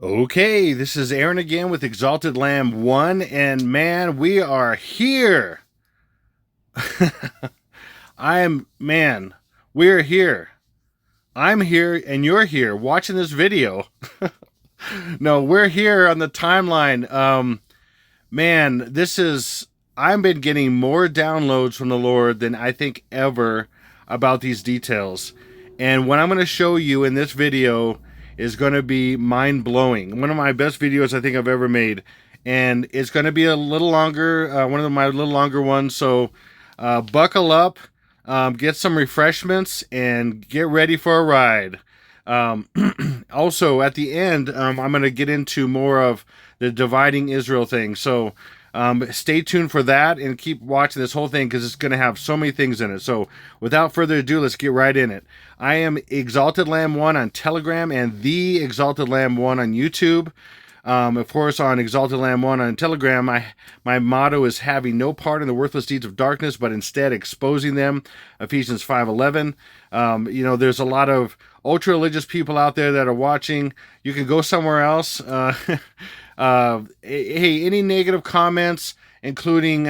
Okay, this is Aaron again with Exalted Lamb 1, and man, we are here. We're here. I'm here, and you're here watching this video. No, we're here on the timeline. I've been getting more downloads from the Lord than I think ever about these details. And what I'm going to show you in this video is going to be mind blowing. One of my best videos I think I've ever made. And it's going to be a little longer, one of my little longer ones. So buckle up, get some refreshments, and get ready for a ride. Also, at the end, I'm going to get into more of the dividing Israel thing. So stay tuned for that and keep watching this whole thing because it's going to have so many things in it. So without further ado, let's get right in it. I am Exalted Lamb 1 on Telegram and the Exalted Lamb 1 on YouTube. Of course, on Exalted Lamb 1 on Telegram, my motto is having no part in the worthless deeds of darkness, but instead exposing them. Ephesians 5:11. There's a lot of ultra-religious people out there that are watching. You can go somewhere else. Hey, any negative comments, including,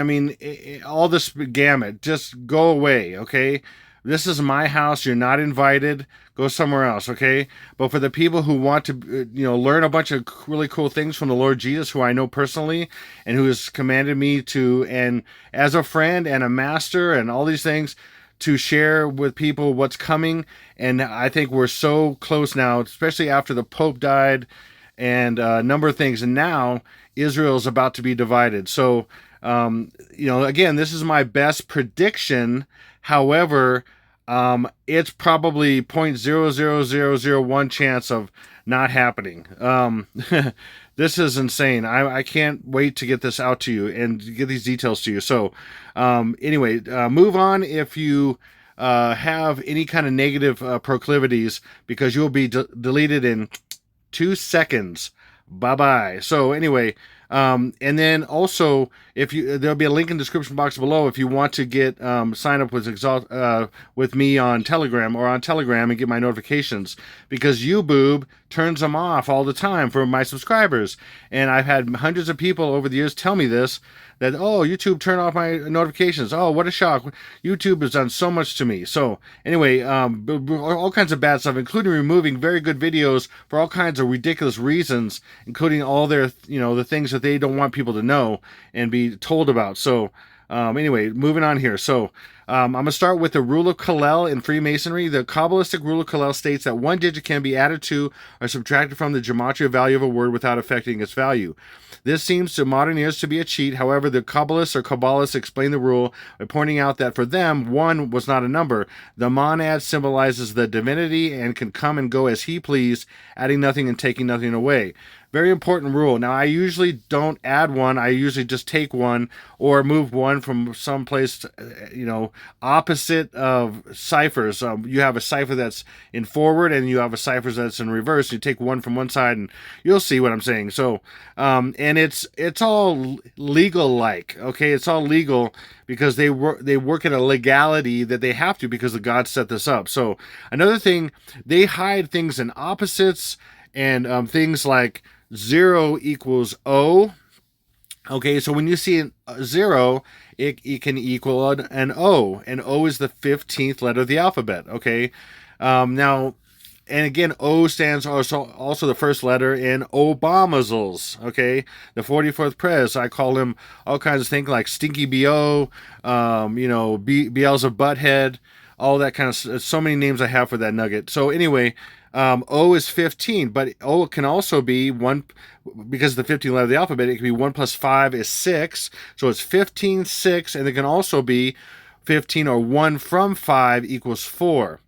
all this gamut, just go away, okay? This is my house. You're not invited. Go somewhere else, okay? But for the people who want to, learn a bunch of really cool things from the Lord Jesus, who I know personally, and who has commanded me to, and as a friend and a master and all these things, to share with people what's coming. And I think we're so close now, especially after the Pope died and a number of things. And now Israel is about to be divided. So, again, this is my best prediction. However, it's probably 0.00001 chance of not happening. This is insane. I can't wait to get this out to you and get these details to you. So, move on if you have any kind of negative proclivities, because you'll be deleted in 2 seconds. Bye-bye. So anyway, and then also, there'll be a link in the description box below if you want to get sign up with me on Telegram and get my notifications, because YouTube turns them off all the time for my subscribers. And I've had hundreds of people over the years tell me this, that, oh, YouTube turned off my notifications. Oh, what a shock. YouTube has done so much to me. So anyway, all kinds of bad stuff, including removing very good videos for all kinds of ridiculous reasons, including all their, the things that they don't want people to know and be told about. So moving on here. So I'm going to start with the rule of Kalel in Freemasonry. The Kabbalistic rule of Kalel states that one digit can be added to or subtracted from the Gematria value of a word without affecting its value. This seems to modern ears to be a cheat. However, the Kabbalists explain the rule by pointing out that for them, 1 was not a number. The monad symbolizes the divinity and can come and go as he pleased, adding nothing and taking nothing away. Very important rule. Now, I usually don't add 1. I usually just take 1 or move 1 from some place, opposite of ciphers. You have a cipher that's in forward and you have a cipher that's in reverse. You take 1 from one side and you'll see what I'm saying. So, and it's all legal-like, okay? It's all legal because they work at a legality that they have to because the God set this up. So, another thing, they hide things in opposites and things like 0 equals O. Okay, so when you see a 0, it can equal an O, and O is the 15th letter of the alphabet. Okay, now, and again, O stands also the first letter in Obama's. Okay, the 44th Pres, I call him all kinds of things like Stinky B.O., Beelzebub Butthead, all that kind of, so many names I have for that nugget. So anyway, O is 15, but O can also be 1, because the 15th letter of the alphabet, it can be 1 plus 5 is 6, so it's 15, 6, and it can also be 15 or 1 from 5 equals 4.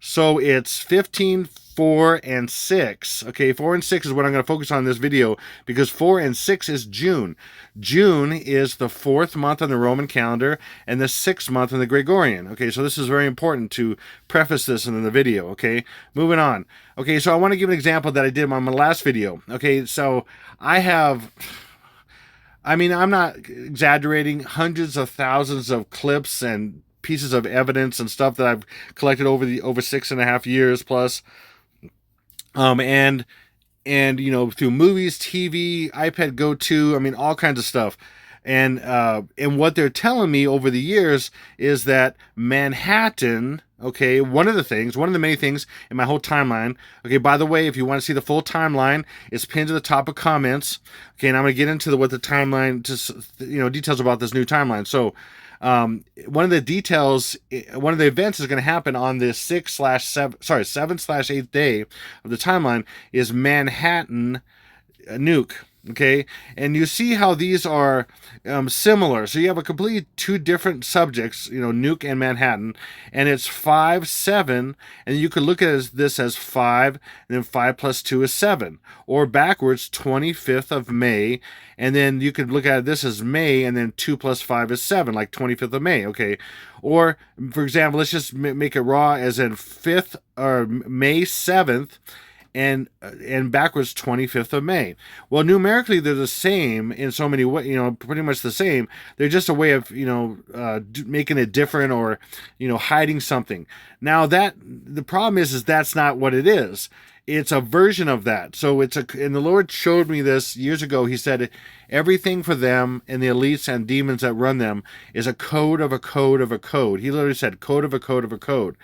So it's 15, 4, and 6. Okay, 4 and 6 is what I'm going to focus on in this video, because 4 and 6 is June. June is the 4th month on the Roman calendar and the 6th month in the Gregorian. Okay, so this is very important to preface this in the video. Okay, moving on. Okay, so I want to give an example that I did on my last video. Okay, so I'm not exaggerating, hundreds of thousands of clips and pieces of evidence and stuff that I've collected over 6.5 years plus. And and through movies, TV, iPad Go 2, I mean all kinds of stuff. And what they're telling me over the years is that Manhattan, okay, one of the many things in my whole timeline. Okay, by the way, if you want to see the full timeline, it's pinned to the top of comments. Okay, and I'm going to get into what the timeline, just details about this new timeline. So one of the details, one of the events is going to happen on the 7/8th day of the timeline is Manhattan nuke. Okay, and you see how these are similar. So you have a completely two different subjects, nuke and Manhattan, and it's 5/7, and you could look at this as 5, and then 5 plus 2 is 7, or backwards 25th of May, and then you could look at this as May, and then 2 plus 5 is 7, like 25th of May. Okay, or for example, let's just make it raw as in 5th or May 7th, and backwards 25th of May. Well, numerically they're the same in so many ways, pretty much the same. They're just a way of making it different, or hiding something. Now that the problem is that's not what it is. It's a version of that. So and the Lord showed me this years ago. He said everything for them and the elites and demons that run them is a code of a code of a code. He literally said code of a code of a code.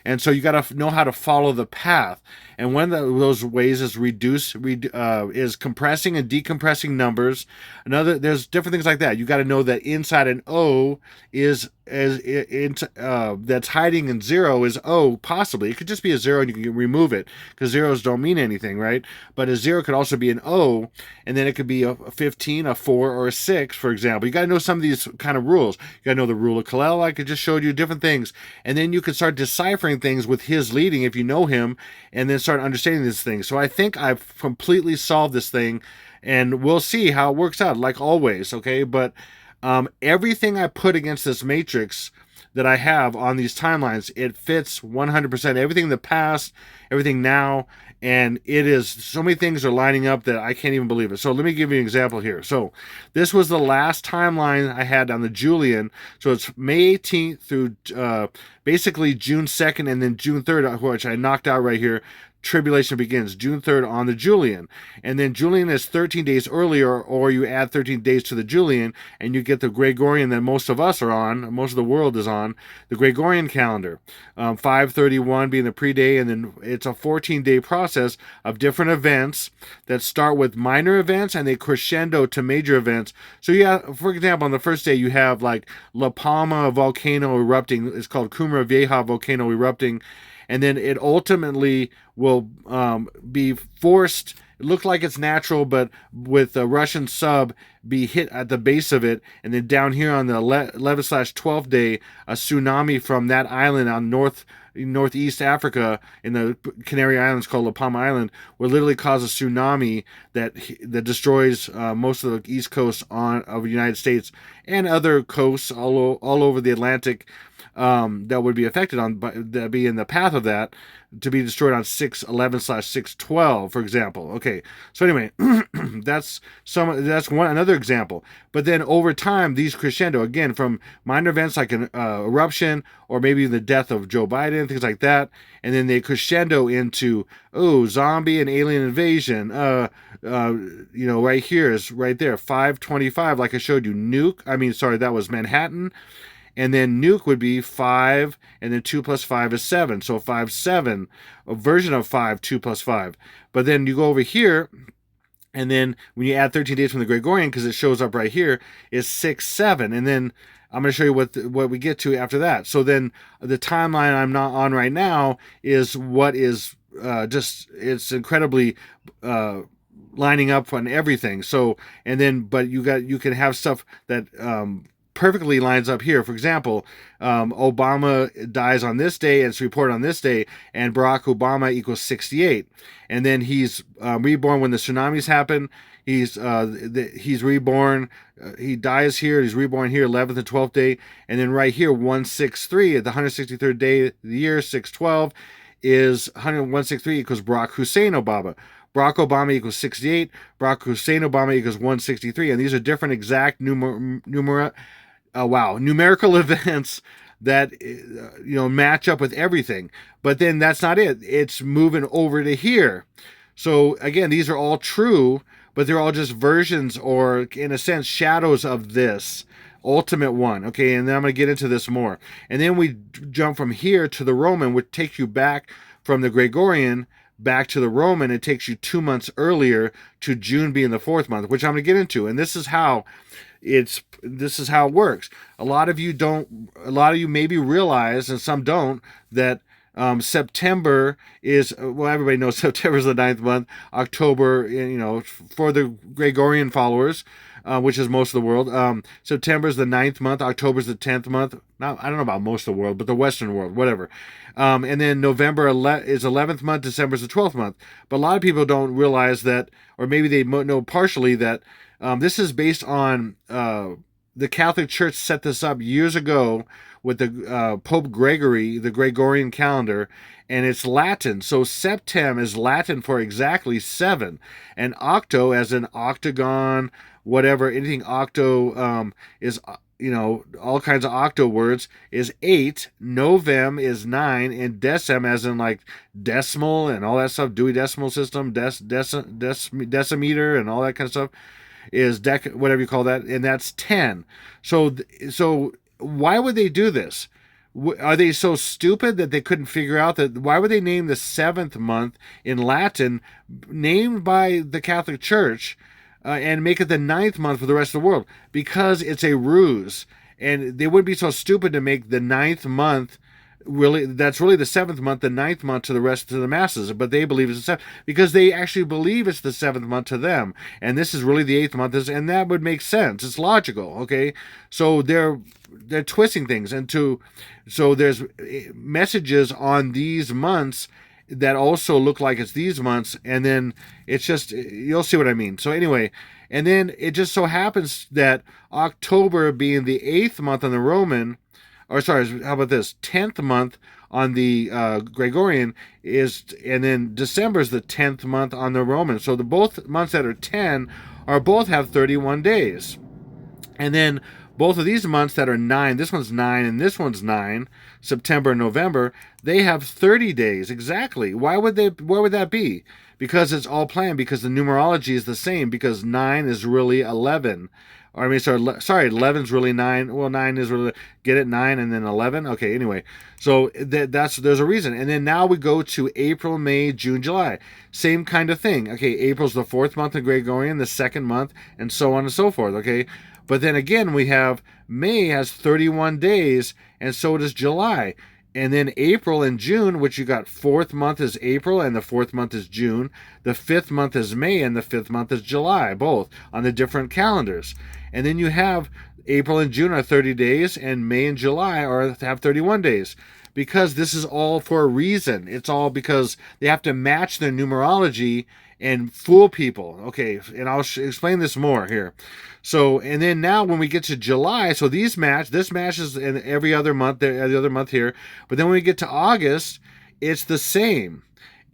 And so you got to know how to follow the path. And one of those ways is is compressing and decompressing numbers. There's different things like that. You got to know that inside an O is that's hiding in 0 is O, possibly. It could just be a 0 and you can remove it, because zeros don't mean anything, right? But a 0 could also be an O, and then it could be a 15, a 4, or a 6, for example. You got to know some of these kind of rules. You got to know the rule of Kalel. I could just show you different things, and then you can start deciphering things with his leading if you know him, and then start understanding these things. So I think I've completely solved this thing, and we'll see how it works out, like always, okay? But everything I put against this matrix that I have on these timelines, it fits 100%. Everything in the past, everything now, and it is, so many things are lining up that I can't even believe it. So let me give you an example here. So this was the last timeline I had on the Julian. So it's May 18th through basically June 2nd, and then June 3rd, which I knocked out right here. Tribulation begins June 3rd on the Julian, and then Julian is 13 days earlier, or you add 13 days to the Julian and you get the Gregorian that most of us are on, most of the world is on, the Gregorian calendar. 5/31 being the pre-day, and then it's a 14-day process of different events that start with minor events and they crescendo to major events. So for example, on the first day you have like La Palma volcano erupting. It's called Cumbre Vieja volcano erupting, and then it ultimately will be forced. It looks like it's natural, but with a Russian sub be hit at the base of it, and then down here on the 11/12th day, a tsunami from that island on northeast Africa in the Canary Islands called La Palma Island will literally cause a tsunami that destroys most of the east coast of the United States and other coasts all over the Atlantic. That would be affected that be in the path of that, to be destroyed on 6/11/6/12, for example. Okay, so anyway, that's another example. But then over time, these crescendo again from minor events like an eruption, or maybe the death of Joe Biden, things like that, and then they crescendo into zombie and alien invasion. Right here is right there 5/25, like I showed you. That was Manhattan. And then nuke would be 5, and then 2 plus 5 is 7. So 5/7, a version of 5, 2 plus 5. But then you go over here, and then when you add 13 days from the Gregorian, because it shows up right here, is 6/7. And then I'm going to show you what we get to after that. So then the timeline I'm not on right now is what is it's incredibly lining up on everything. So, and then, but you can have stuff that perfectly lines up here. For example, Obama dies on this day, and it's reported on this day, and Barack Obama equals 68. And then he's reborn when the tsunamis happen. He's reborn. He dies here. He's reborn here, 11th and 12th day. And then right here, 163, at the 163rd day of the year, 6/12, is 163 equals Barack Hussein Obama. Barack Obama equals 68. Barack Hussein Obama equals 163. And these are different exact numerical events that match up with everything. But then that's not it. It's moving over to here. So again, these are all true, but they're all just versions, or in a sense shadows of this ultimate one. Okay, and then I'm going to get into this more. And then we jump from here to the Roman, which takes you back from the Gregorian back to the Roman. It takes you 2 months earlier to June being the 4th month, which I'm going to get into. And this is how it works. A lot of you maybe realize, and some don't, that September is, well, everybody knows September is the 9th month. October, for the Gregorian followers, which is most of the world, September is the 9th month. October is the 10th month. Now, I don't know about most of the world, but the Western world, whatever. And then November is 11th month. December is the 12th month. But a lot of people don't realize that, or maybe they know partially that this is based on the Catholic Church set this up years ago with the Pope Gregory, the Gregorian calendar, and it's Latin. So septem is Latin for exactly 7, and octo, as in octagon, whatever, anything octo is, all kinds of octo words, is 8. Novem is 9, and decem, as in like decimal and all that stuff, Dewey Decimal System, decimeter and all that kind of stuff, is whatever you call that, and that's 10. So why would they do this? Are they so stupid that they couldn't figure out that? Why would they name the 7th month in Latin, named by the Catholic Church, and make it the 9th month for the rest of the world? Because it's a ruse, and they wouldn't be so stupid to make the 9th month that's really the 7th month, the 9th month to the rest of the masses, but they believe it's the 7th because they actually believe it's the 7th month to them, and this is really the 8th month, and that would make sense. It's logical, okay? So they're twisting things, so there's messages on these months that also look like it's these months, and then it's just, you'll see what I mean. So anyway, and then it just so happens that October being the 8th month on the Roman, or sorry, how about this? 10th month on the Gregorian is, and then December is the 10th month on the Roman. So the both months that are 10 both have 31 days. And then both of these months that are 9, this one's 9 and this one's 9, September and November, they have 30 days exactly. Why would that be? Because it's all planned, because the numerology is the same, because 9 is really 11. Or, I mean, sorry, 11 is really 9. Well, 9 is really, get it, 9 and then 11? Okay, anyway. So there's a reason. And then now we go to April, May, June, July. Same kind of thing. Okay, April's the 4th month of Gregorian, the 2nd month, and so on and so forth, okay? But then again, we have May has 31 days, and so does July. And then April and June, which you got 4th month is April and the 4th month is June. The 5th month is May and the 5th month is July, both on the different calendars. And then you have April and June are 30 days, and May and July have 31 days. Because this is all for a reason. It's all because they have to match their numerology and fool people. Okay, and I'll explain this more here. So, and then now when we get to July, so this matches in every other month, the other month here. But then when we get to August, it's the same.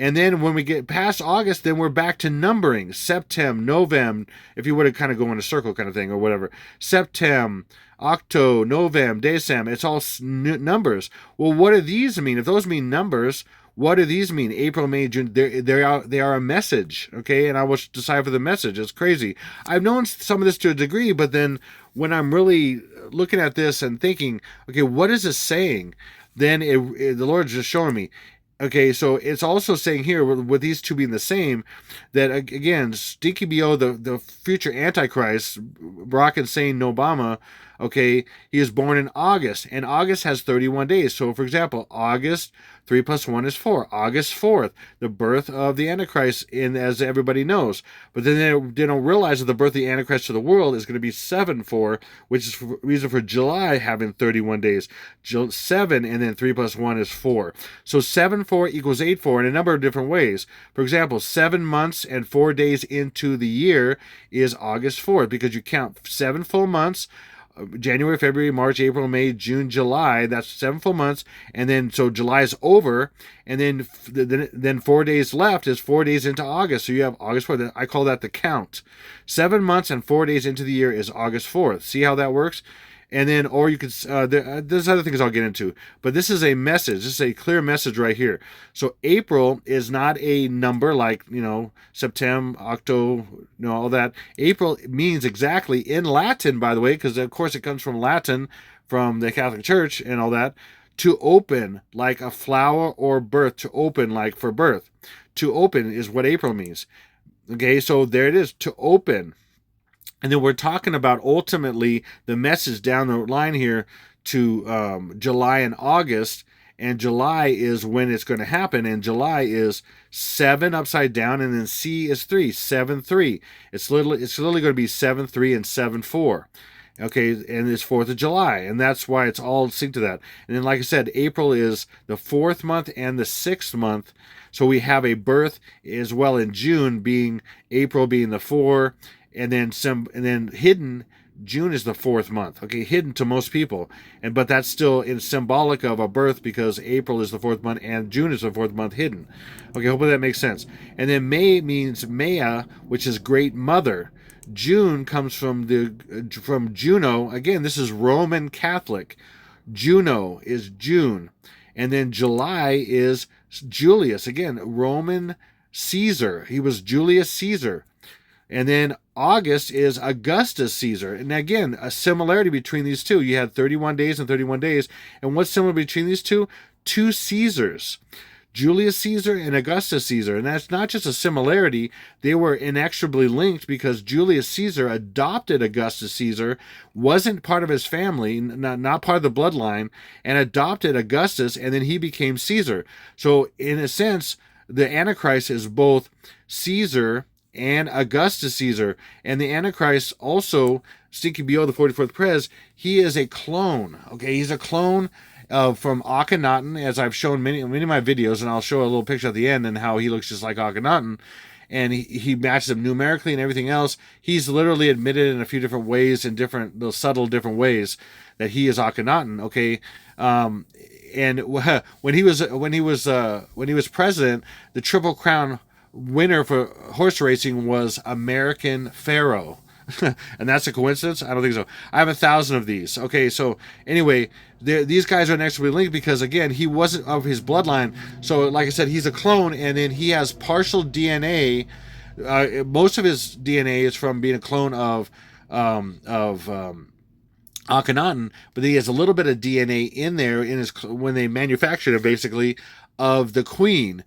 And then when we get past August, then we're back to numbering. Septem, Novem, if you were to kind of go in a circle kind of thing or whatever. Septem, Octo, Novem, Decem, it's all numbers. Well, what do these mean? If those mean numbers, what do these mean? April, May, June, they are a message, okay? And I will decipher the message. It's crazy. I've known some of this to a degree, but then when I'm really looking at this and thinking, okay, what is this saying? Then the Lord's just showing me. Okay, so it's also saying here, with these two being the same, that again, Stinky B.O., the future Antichrist, Barack Hussein Obama, okay, he is born in August, and August has 31 days. So, for example, August, 3 plus 1 is 4. August 4th, the birth of the Antichrist, as everybody knows. But then they don't realize that the birth of the Antichrist to the world is going to be 7/4, which is the reason for July having 31 days. 7, and then 3 plus 1 is 4. So 7/4 equals 8/4 in a number of different ways. For example, 7 months and 4 days into the year is August 4th, because you count 7 full months, January, February, March, April, May, June, July. That's 7 full months, and then so July is over, and then 4 days left is 4 days into August. So you have August 4th. I call that the count. 7 months and 4 days into the year is August 4th. See how that works? And then, or you could, there's other things I'll get into, but this is a message. This is a clear message right here. So April is not a number like, September, Octo, all that. April means exactly in Latin, by the way, because of course it comes from Latin, from the Catholic Church and all that, to open like a flower, or birth, to open like for birth. To open is what April means. Okay, so there it is, to open. And then we're talking about ultimately the message down the line here to July and August. And July is when it's going to happen. And July is 7 upside down, and then C is 3, 7, 3. It's literally going to be 7, 3, and 7, 4. Okay, and it's 4th of July, and that's why it's all synced to that. And then, like I said, April is the 4th month and the 6th month. So we have a birth as well in June, being April being the 4, and then hidden. June is the 4th month. Okay, hidden to most people, but that's still symbolic of a birth, because April is the 4th month and June is the 4th month hidden. Okay, hopefully that makes sense. And then May means Maya, which is great mother. June comes from Juno. Again, this is Roman Catholic. Juno is June. And then July is Julius. Again, Roman Caesar. He was Julius Caesar. And then August is Augustus Caesar. And again, a similarity between these two. You had 31 days and 31 days. And what's similar between these two? Two Caesars. Julius Caesar and Augustus Caesar. And that's not just a similarity. They were inexorably linked, because Julius Caesar adopted Augustus Caesar, wasn't part of his family, not part of the bloodline, and adopted Augustus, and then he became Caesar. So in a sense, the Antichrist is both Caesar and Augustus Caesar. And the Antichrist also, Stinky BO, the 44th Prez, he is a clone. Okay, he's a clone from Akhenaten, as I've shown many of my videos, and I'll show a little picture at the end and how he looks just like Akhenaten. And he matches him numerically and everything else. He's literally admitted in a few different ways, in little subtle different ways, that he is Akhenaten. Okay, and when he was president, the Triple Crown winner for horse racing was American Pharaoh. And that's a coincidence? I don't think so. I have 1,000 of these. Okay, so anyway, these guys are inexorably linked, because again, he wasn't of his bloodline. So like I said, he's a clone, and then he has partial DNA. Most of his DNA is from being a clone of Akhenaten, but he has a little bit of DNA in there when they manufactured it, basically, of the Queen.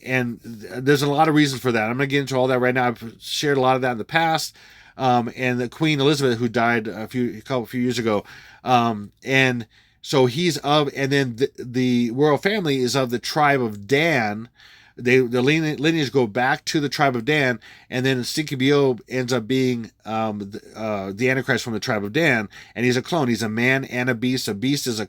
And there's a lot of reasons for that. I'm going to get into all that right now. I've shared a lot of that in the past. And the Queen Elizabeth, who died a few years ago. And so and then the royal family is of the tribe of Dan. The lineage go back to the tribe of Dan, and then Stinky BO ends up being the Antichrist from the tribe of Dan, and he's a clone. He's a man and a beast. A beast is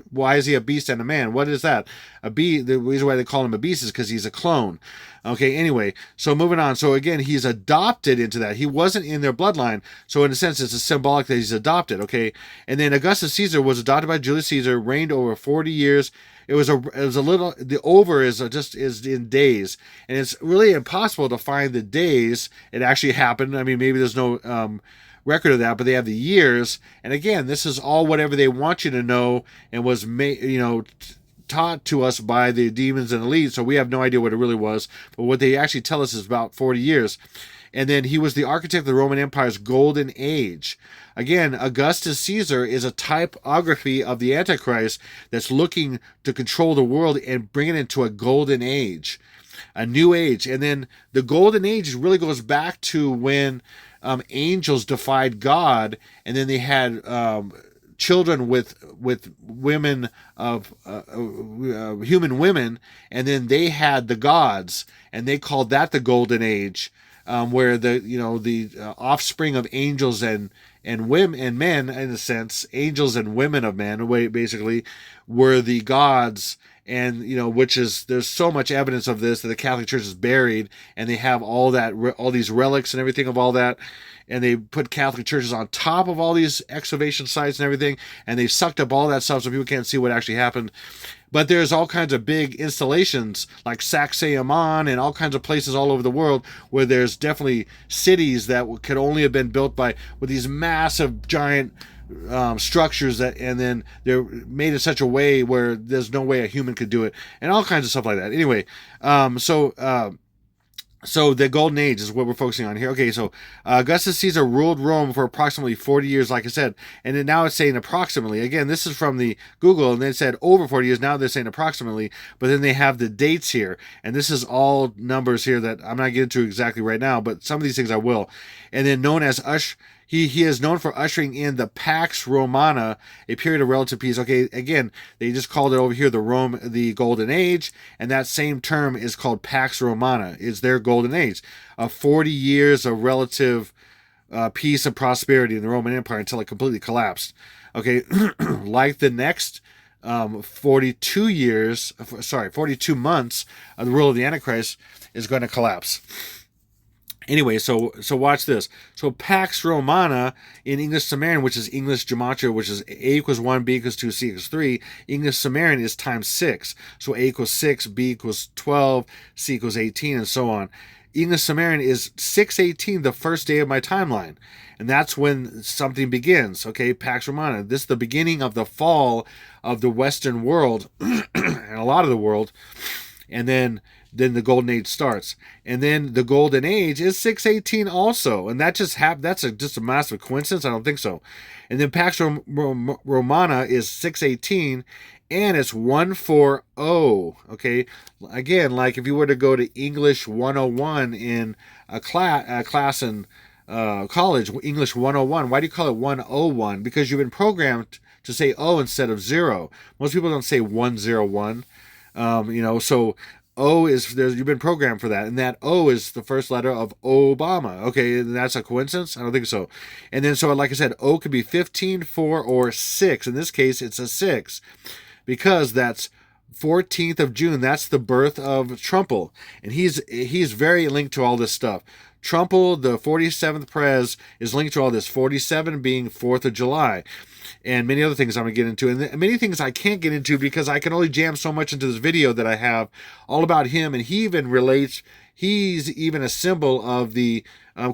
why is he a beast and a man? What is that? The reason why they call him a beast is because he's a clone. Okay, anyway, so moving on. So again, he's adopted into that. He wasn't in their bloodline, so in a sense, it's a symbolic that he's adopted. Okay, and then Augustus Caesar was adopted by Julius Caesar, reigned over 40 years. It was a little, the over is in days, and it's really impossible to find the days it actually happened. I mean, maybe there's no record of that, but they have the years. And again, this is all whatever they want you to know, and was taught to us by the demons and elite. So we have no idea what it really was, but what they actually tell us is about 40 years. And then he was the architect of the Roman Empire's golden age. Again, Augustus Caesar is a typography of the Antichrist that's looking to control the world and bring it into a golden age, a new age. And then the golden age really goes back to when angels defied God, and then they had children with women of human women, and then they had the gods, and they called that the golden age. Where the offspring of angels and women and men, in a sense, angels and women of men, basically, were the gods. And which is, there's so much evidence of this that the Catholic Church is buried, and they have all these relics and everything of all that, and they put Catholic churches on top of all these excavation sites and everything, and they sucked up all that stuff so people can't see what actually happened. But there's all kinds of big installations like Sacsayhuaman and all kinds of places all over the world where there's definitely cities that could only have been built with these massive giant structures that, and then they're made in such a way where there's no way a human could do it, and all kinds of stuff like that. Anyway, so the Golden Age is what we're focusing on here. Okay, so Augustus Caesar ruled Rome for approximately 40 years, like I said, and then now it's saying approximately. Again, this is from the Google, and they said over 40 years. Now they're saying approximately, but then they have the dates here, and this is all numbers here that I'm not getting to exactly right now, but some of these things I will. And then known as he is known for ushering in the Pax Romana, a period of relative peace. Okay, again, they just called it over here the Golden Age, and that same term is called Pax Romana. It's their Golden Age, 40 years of relative peace and prosperity in the Roman Empire until it completely collapsed. Okay, like the next 42 months of the rule of the Antichrist is going to collapse. Anyway, so watch this. So Pax Romana in English Sumerian, which is English Gematria, which is A equals 1, B equals 2, C equals 3. English Sumerian is times 6. So A equals 6, B equals 12, C equals 18, and so on. English Sumerian is 618, the first day of my timeline. And that's when something begins. Okay, Pax Romana. This is the beginning of the fall of the Western world, and a lot of the world. And then the Golden Age starts, and then the Golden Age is 618 also, and that just that's just a massive coincidence. I don't think so. And then Pax Romana is 618, and it's 140. Okay, again, like if you were to go to English 101 in a class in college, English 101. Why do you call it 101? Because you've been programmed to say O instead of 0. Most people don't say 101. So O is you've been programmed for that, and that O is the first letter of Obama. Okay, and that's a coincidence? I don't think so. And then, so like I said, O could be 15, 4, or 6. In this case, it's a 6 because that's 14th of June. That's the birth of Trumple, and he's very linked to all this stuff. Trumple, the 47th Prez, is linked to all this. 47 being 4th of July. And many other things I'm going to get into. And many things I can't get into because I can only jam so much into this video that I have all about him. And he even relates, he's even a symbol of the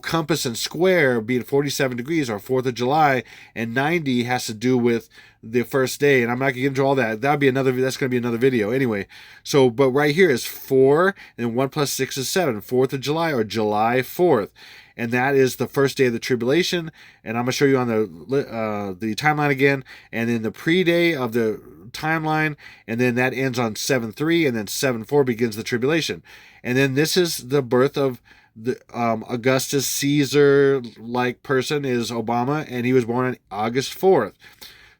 compass and square being 47 degrees or 4th of July. And 90 has to do with the first day. And I'm not going to get into all that. That's going to be another video. Anyway, so, but right here is 4, and 1 plus 6 is 7. 4th of July or July 4th. And that is the first day of the tribulation. And I'm going to show you on the timeline again. And then the pre-day of the timeline. And then that ends on 7-3. And then 7-4 begins the tribulation. And then this is the birth of the Augustus Caesar-like person is Obama. And he was born on August 4th.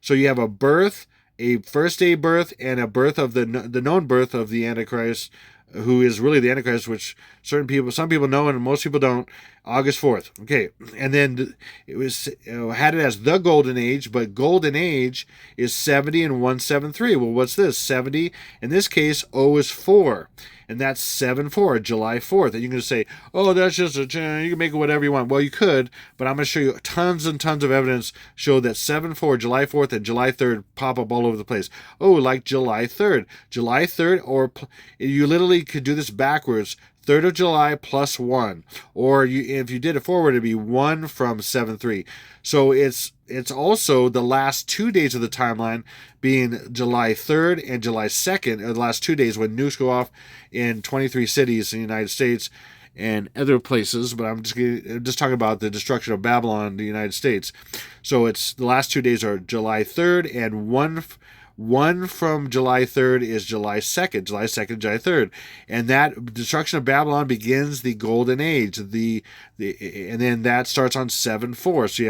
So you have a birth, a first day birth, and a birth of the known birth of the Antichrist, who is really the Antichrist, which some people know and most people don't. August 4th. Okay, and then it was had it as the Golden Age, but Golden Age is 70 and 173. Well, what's this? 70. In this case, O is 4, and that's 7-4, July 4th. And you can just say, oh, that's just you can make it whatever you want. Well, you could, but I'm going to show you tons and tons of evidence show that 7-4, July 4th, and July 3rd pop up all over the place. Oh, like July 3rd. July 3rd, or you literally could do this backwards. 3rd of July plus 1, or if you did it forward, it'd be 1 from 7-3. So it's also the last 2 days of the timeline being July 3rd and July 2nd, or the last 2 days when nukes go off in 23 cities in the United States and other places. But I'm just talking about the destruction of Babylon in the United States. So it's the last 2 days are July 3rd, and 1 from July 3rd is July 2nd, July 3rd. And that destruction of Babylon begins the Golden Age. And then that starts on 7-4. So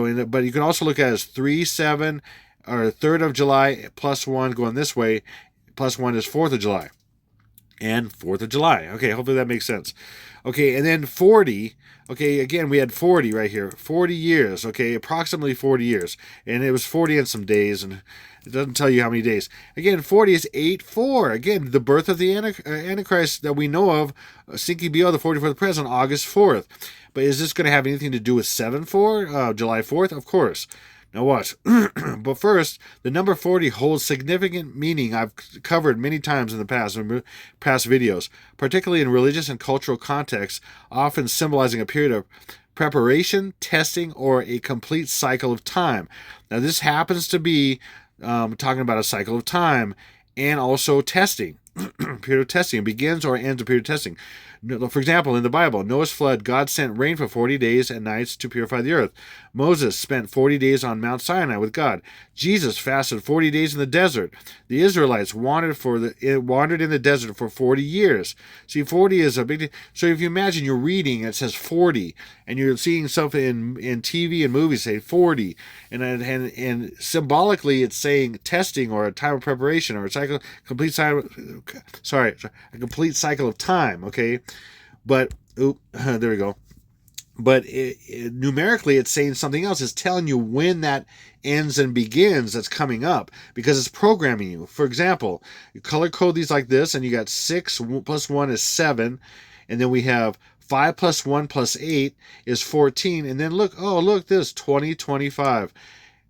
you have, but you can also look at it as 3-7, or 3rd of July plus 1 going this way, plus 1 is 4th of July. And 4th of July. Okay, hopefully that makes sense. Okay, and then 40. Okay, again, we had 40 right here. 40 years, okay, approximately 40 years. And it was 40 and some days, and it doesn't tell you how many days. Again, 40 is 8-4. Again, the birth of the Antichrist that we know of, Stinky BO, the 44th Prez, on August 4th. But is this going to have anything to do with 7-4, July 4th? Of course. Now watch. But first, the number 40 holds significant meaning I've covered many times in the past videos, particularly in religious and cultural contexts, often symbolizing a period of preparation, testing, or a complete cycle of time. Now, this happens to be talking about a cycle of time and also testing. Period of testing. It begins or ends a period of testing. For example, in the Bible, Noah's flood, God sent rain for 40 days and nights to purify the earth. Moses spent 40 days on Mount Sinai with God. Jesus fasted 40 days in the desert. The Israelites wandered in the desert for 40 years. See, 40 is a big deal. So if you imagine you're reading, it says 40, and you're seeing something in TV and movies say 40, and symbolically it's saying testing or a time of preparation or a complete cycle of time, okay? But, there we go. But numerically, it's saying something else. It's telling you when that ends and begins that's coming up because it's programming you. For example, you color code these like this, and you got 6 plus 1 is 7. And then we have 5 plus 1 plus 8 is 14. And then look, this 2025.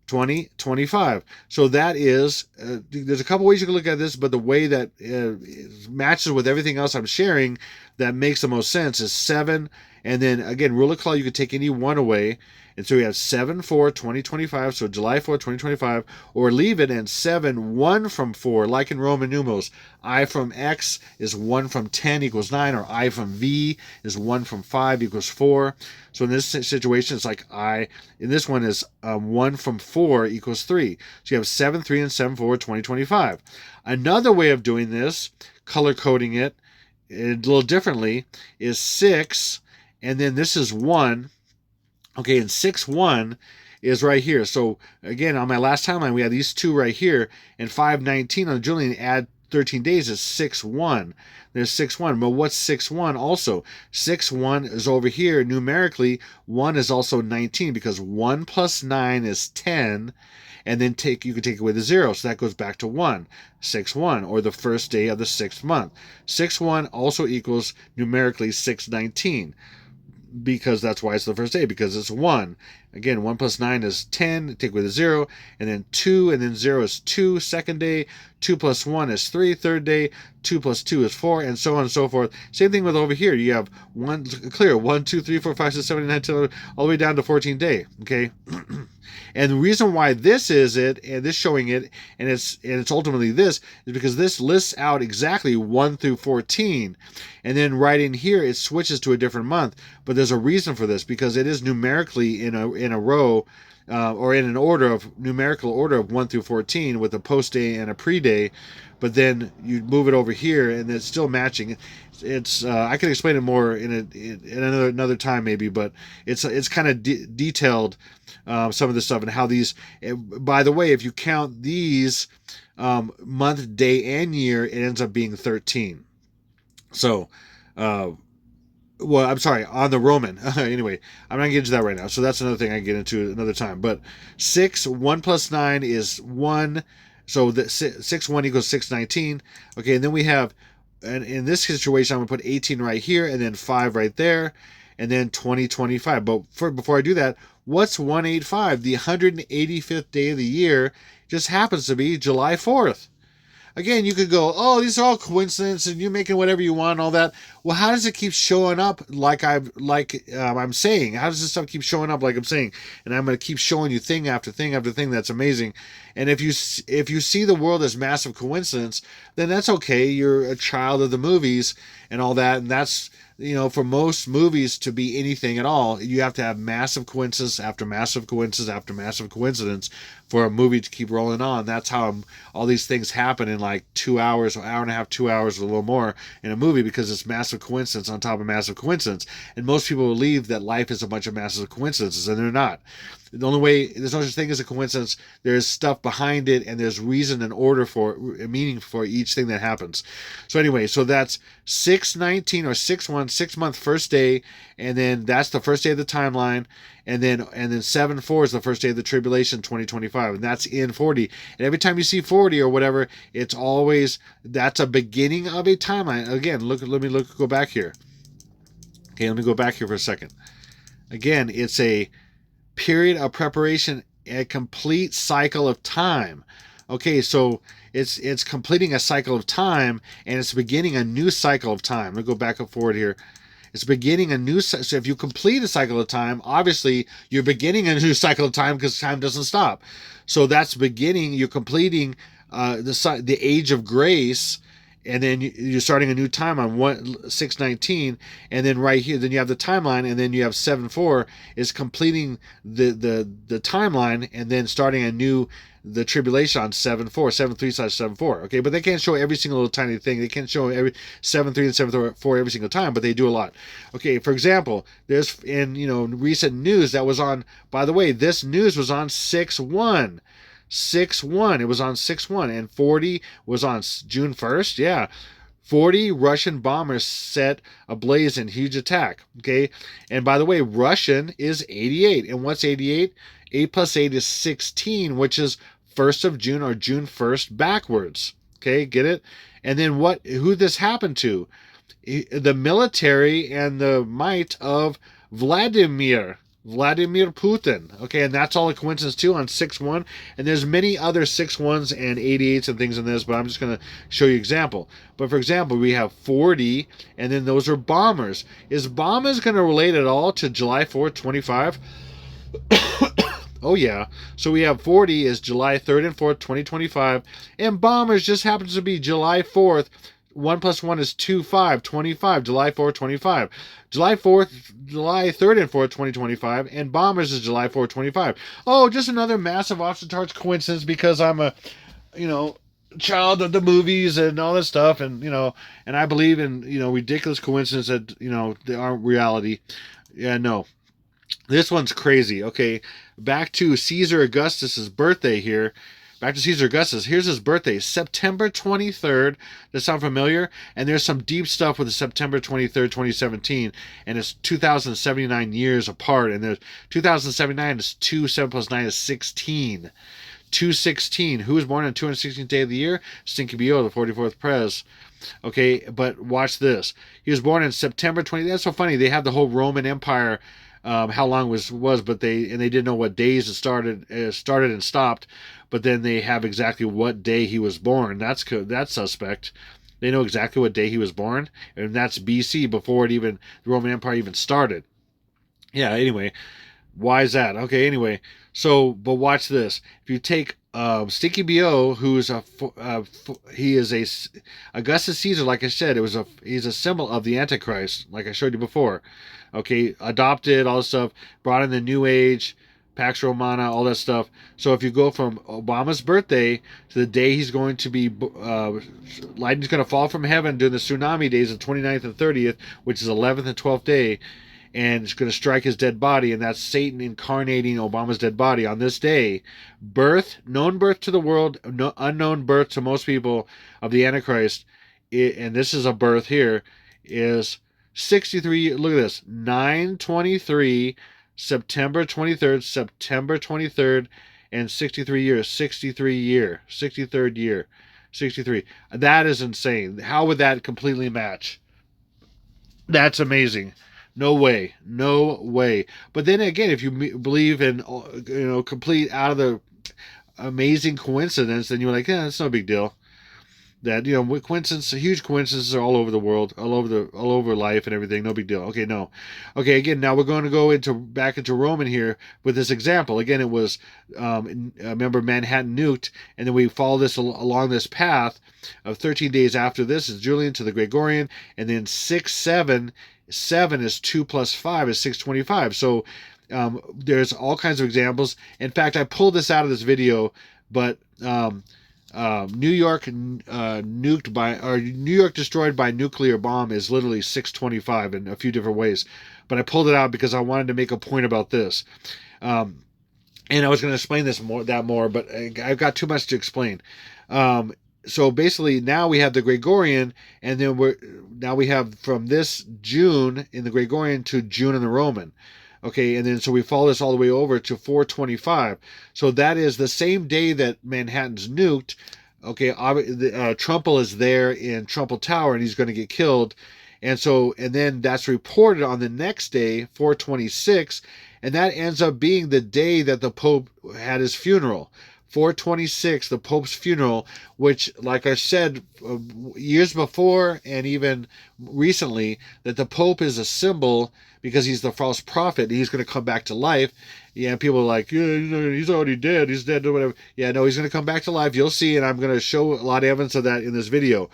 2025. So that is, there's a couple ways you can look at this, but the way that matches with everything else I'm sharing that makes the most sense is 7. And then again, rule of claw, you could take any one away. And so we have 7/4/2025, so July 4th, 2025, or leave it and 7/1 from 4, like in Roman numerals. I from X is 1 from 10 equals 9, or I from V is 1 from 5 equals 4. So in this situation, it's like in this one is 1 from 4 equals 3. So you have 7/3 and 7/4/2025. Another way of doing this, color coding it a little differently, is 6, and then this is 1. Okay, and 6/1 is right here. So again, on my last timeline, we have these two right here, and 5/19 on the Julian, add 13 days is 6/1. There's 6/1. But what's 6/1 also? 6/1 is over here. Numerically, 1 is also 19 because 1 plus 9 is 10. And then you can take away the 0. So that goes back to 1. 6/1, or the first day of the 6th month. 6/1 also equals numerically 6/19. Because that's why it's the first day, because it's 1. Again, 1 plus 9 is 10, take away the 0, and then 2, and then 0 is 2, second day, 2 plus 1 is 3, third day, 2 plus 2 is 4, and so on and so forth. Same thing with over here. You have 1, 2, 3, 4, 5, 6, 7, 8, 9, 10, all the way down to 14th day, okay? And the reason why this is it, and this showing it, and it's ultimately this, is because this lists out exactly 1 through 14, and then right in here it switches to a different month. But there's a reason for this, because it is numerically in a row, or in an numerical order of 1 through 14 with a post day and a pre day. But then you move it over here, and it's still matching. It's I can explain it more in another time maybe, but it's kind of detailed, some of this stuff and how these. By the way, if you count these month, day, and year, it ends up being 13. So, well, I'm sorry, on the Roman. Anyway, I'm not getting into that right now. So that's another thing I can get into another time. But 1 plus 9 is 1. So the 6/1 equals 6/19. Okay, and then we have, and in this situation, I'm going to put 18 right here, and then 5 right there, and then 2025. But before I do that, what's 185? The 185th day of the year just happens to be July 4th. Again, you could go, oh, these are all coincidences, and you're making whatever you want and all that. Well, how does it keep showing up like I'm saying? How does this stuff keep showing up like I'm saying? And I'm going to keep showing you thing after thing after thing that's amazing. And if you see the world as massive coincidence, then that's okay. You're a child of the movies and all that, and that's, for most movies to be anything at all, you have to have massive coincidence after massive coincidence after massive coincidence for a movie to keep rolling on. That's how all these things happen in like 2 hours, an hour and a half, 2 hours, or a little more in a movie, because it's massive coincidence on top of massive coincidence. And most people believe that life is a bunch of massive coincidences, and they're not. The only way, there's no such thing as a coincidence. There's stuff behind it, and there's reason and order a meaning for each thing that happens. So anyway, so that's 6/19 or 6/1, 6-month first day, and then that's the first day of the timeline, and then 7/4 is the first day of the tribulation, 2025, and that's in 40. And every time you see 40 or whatever, it's always, that's a beginning of a timeline. Again, go back here. Okay, let me go back here for a second. Again, it's a period of preparation, a complete cycle of time. Okay, so it's completing a cycle of time, and it's beginning a new cycle of time. Let me go back and forward here. It's beginning a new. So if you complete a cycle of time, obviously you're beginning a new cycle of time because time doesn't stop. So that's beginning. You're completing the age of grace, and then you're starting a new time on 619, and then right here, then you have the timeline, and then you have 7-4 is completing the timeline, and then starting a new the tribulation on 7-4, 7-3/7-4. Okay, but they can't show every single little tiny thing. They can't show every 7-3 and 7-4 every single time, but they do a lot. Okay, for example, there's in recent news that was on. By the way, this news was on 6-1. 6-1. It was on 6-1, and 40 was on June 1st. Yeah. 40 Russian bombers set ablaze in huge attack. Okay. And by the way, Russian is 88. And what's 88? 8 plus 8 is 16, which is 1st of June or June 1st backwards. Okay. Get it? And then who this happened to? The military and the might of Vladimir Putin. Okay, and that's all a coincidence too on 6-1. And there's many other 6-1s and 88s and things in this, but I'm just going to show you example. But for example, we have 40, and then those are bombers. Is bombers going to relate at all to July 4th, 25? Oh yeah. So we have 40 is July 3rd and 4th, 2025, and bombers just happens to be July 4th. 1 plus 1 is 2, 5, 25, July 4th, 25. July 3rd and 4th, 2025, and bombers is July 4th, 25. Oh, just another massive off-the-charts coincidence because I'm a, child of the movies and all this stuff, and, and I believe in, ridiculous coincidences that, they aren't reality. Yeah, no. This one's crazy. Okay, back to Caesar Augustus's birthday here. Back to Caesar Augustus. Here's his birthday, September 23rd. Does that sound familiar? And there's some deep stuff with the September 23rd, 2017, and it's 2,079 years apart. And there's 2,079 is 2, 7 plus 9 is 16. 216. Who was born on the 216th day of the year? Stinky Bo, the 44th Pres. Okay, but watch this. He was born in September 20. That's so funny. They have the whole Roman Empire. How long was, but they didn't know what days it started and stopped, but then they have exactly what day he was born. That's suspect. They know exactly what day he was born, and that's BC, before the Roman Empire even started. Yeah. Anyway, why is that? Okay. Anyway, so but watch this. If you take Stinky Bo, who's he is a Augustus Caesar, like I said, he's a symbol of the Antichrist, like I showed you before. Okay, adopted, all this stuff, brought in the New Age, Pax Romana, all that stuff. So if you go from Obama's birthday to the day he's going to be, lightning's going to fall from heaven during the tsunami days, the 29th and 30th, which is 11th and 12th day, and it's going to strike his dead body, and that's Satan incarnating Obama's dead body on this day. Known birth to the world, unknown birth to most people of the Antichrist, and this is a birth here, is 63. Look at this. 9/23, September 23rd, and 63 years. 63rd year. 63. That is insane. How would that completely match? That's amazing. No way. But then again, if you believe in, complete out of the amazing coincidence, then you're like, yeah, that's no big deal. That, huge coincidences are all over the world, all over life and everything. No big deal. Okay, no. Okay, again, now we're going to go back into Roman here with this example. Again, it was, remember, Manhattan nuked, and then we follow this along this path of 13 days after this is Julian to the Gregorian, and then 6-7 is 2 plus 5 is 625. So there's all kinds of examples. In fact, I pulled this out of this video, but New York New York destroyed by nuclear bomb is literally 625 in a few different ways. But I pulled it out because I wanted to make a point about this. And I was going to explain that more, but I've got too much to explain. So basically now we have the Gregorian, and then we have from this June in the Gregorian to June in the Roman. Okay, and then so we follow this all the way over to 425. So that is the same day that Manhattan's nuked. Okay, Trumple is there in Trumple Tower, and he's going to get killed. And then that's reported on the next day, 426, and that ends up being the day that the Pope had his funeral. 426, the Pope's funeral, which, like I said years before and even recently, that the Pope is a symbol because he's the false prophet. He's going to come back to life. Yeah, people are like, yeah, he's already dead. He's dead or whatever. Yeah, no, he's going to come back to life. You'll see, and I'm going to show a lot of evidence of that in this video.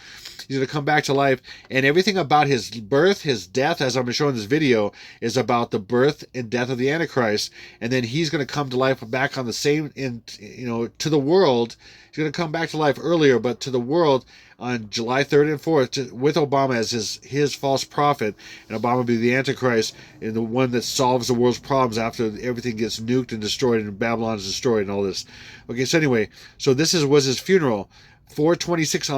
He's going to come back to life, and everything about his birth, his death, as I'm showing this video, is about the birth and death of the Antichrist, and then he's going to come to life back on the same, to the world. He's going to come back to life earlier, but to the world on July 3rd and 4th with Obama as his false prophet, and Obama will be the Antichrist and the one that solves the world's problems after everything gets nuked and destroyed and Babylon is destroyed and all this. Okay, so anyway, so this was his funeral. 426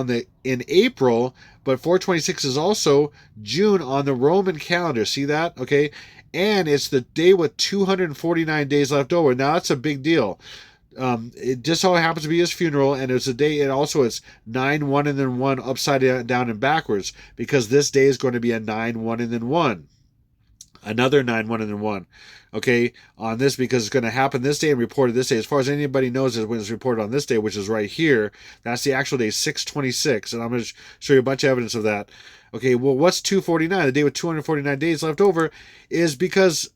in April, but 426 is also June on the Roman calendar. See that? Okay, and it's the day with 249 days left over. Now that's a big deal. It just so happens to be his funeral, and it's a day, and also it's 9, 1, and then 1 upside down and backwards, because this day is going to be a 9, 1, and then 1. Another 9, 1, and then 1. Okay, on this, because it's going to happen this day and reported this day. As far as anybody knows, is when it's reported on this day, which is right here. That's the actual day, 6/26, and I'm going to show you a bunch of evidence of that. Okay, well, what's 249? The day with 249 days left over is because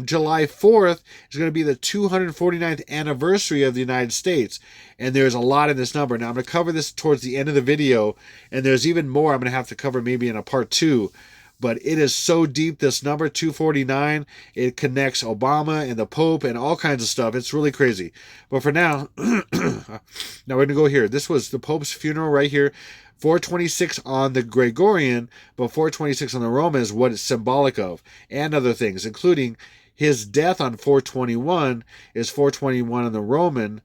July 4th is going to be the 249th anniversary of the United States. And there's a lot in this number. Now, I'm going to cover this towards the end of the video, and there's even more I'm going to have to cover maybe in a part 2. But it is so deep, this number 249. It connects Obama and the Pope and all kinds of stuff. It's really crazy. But for now, now we're going to go here. This was the Pope's funeral right here. 426 on the Gregorian, but 426 on the Roman is what it's symbolic of, and other things, including his death on 421 is 421 on the Roman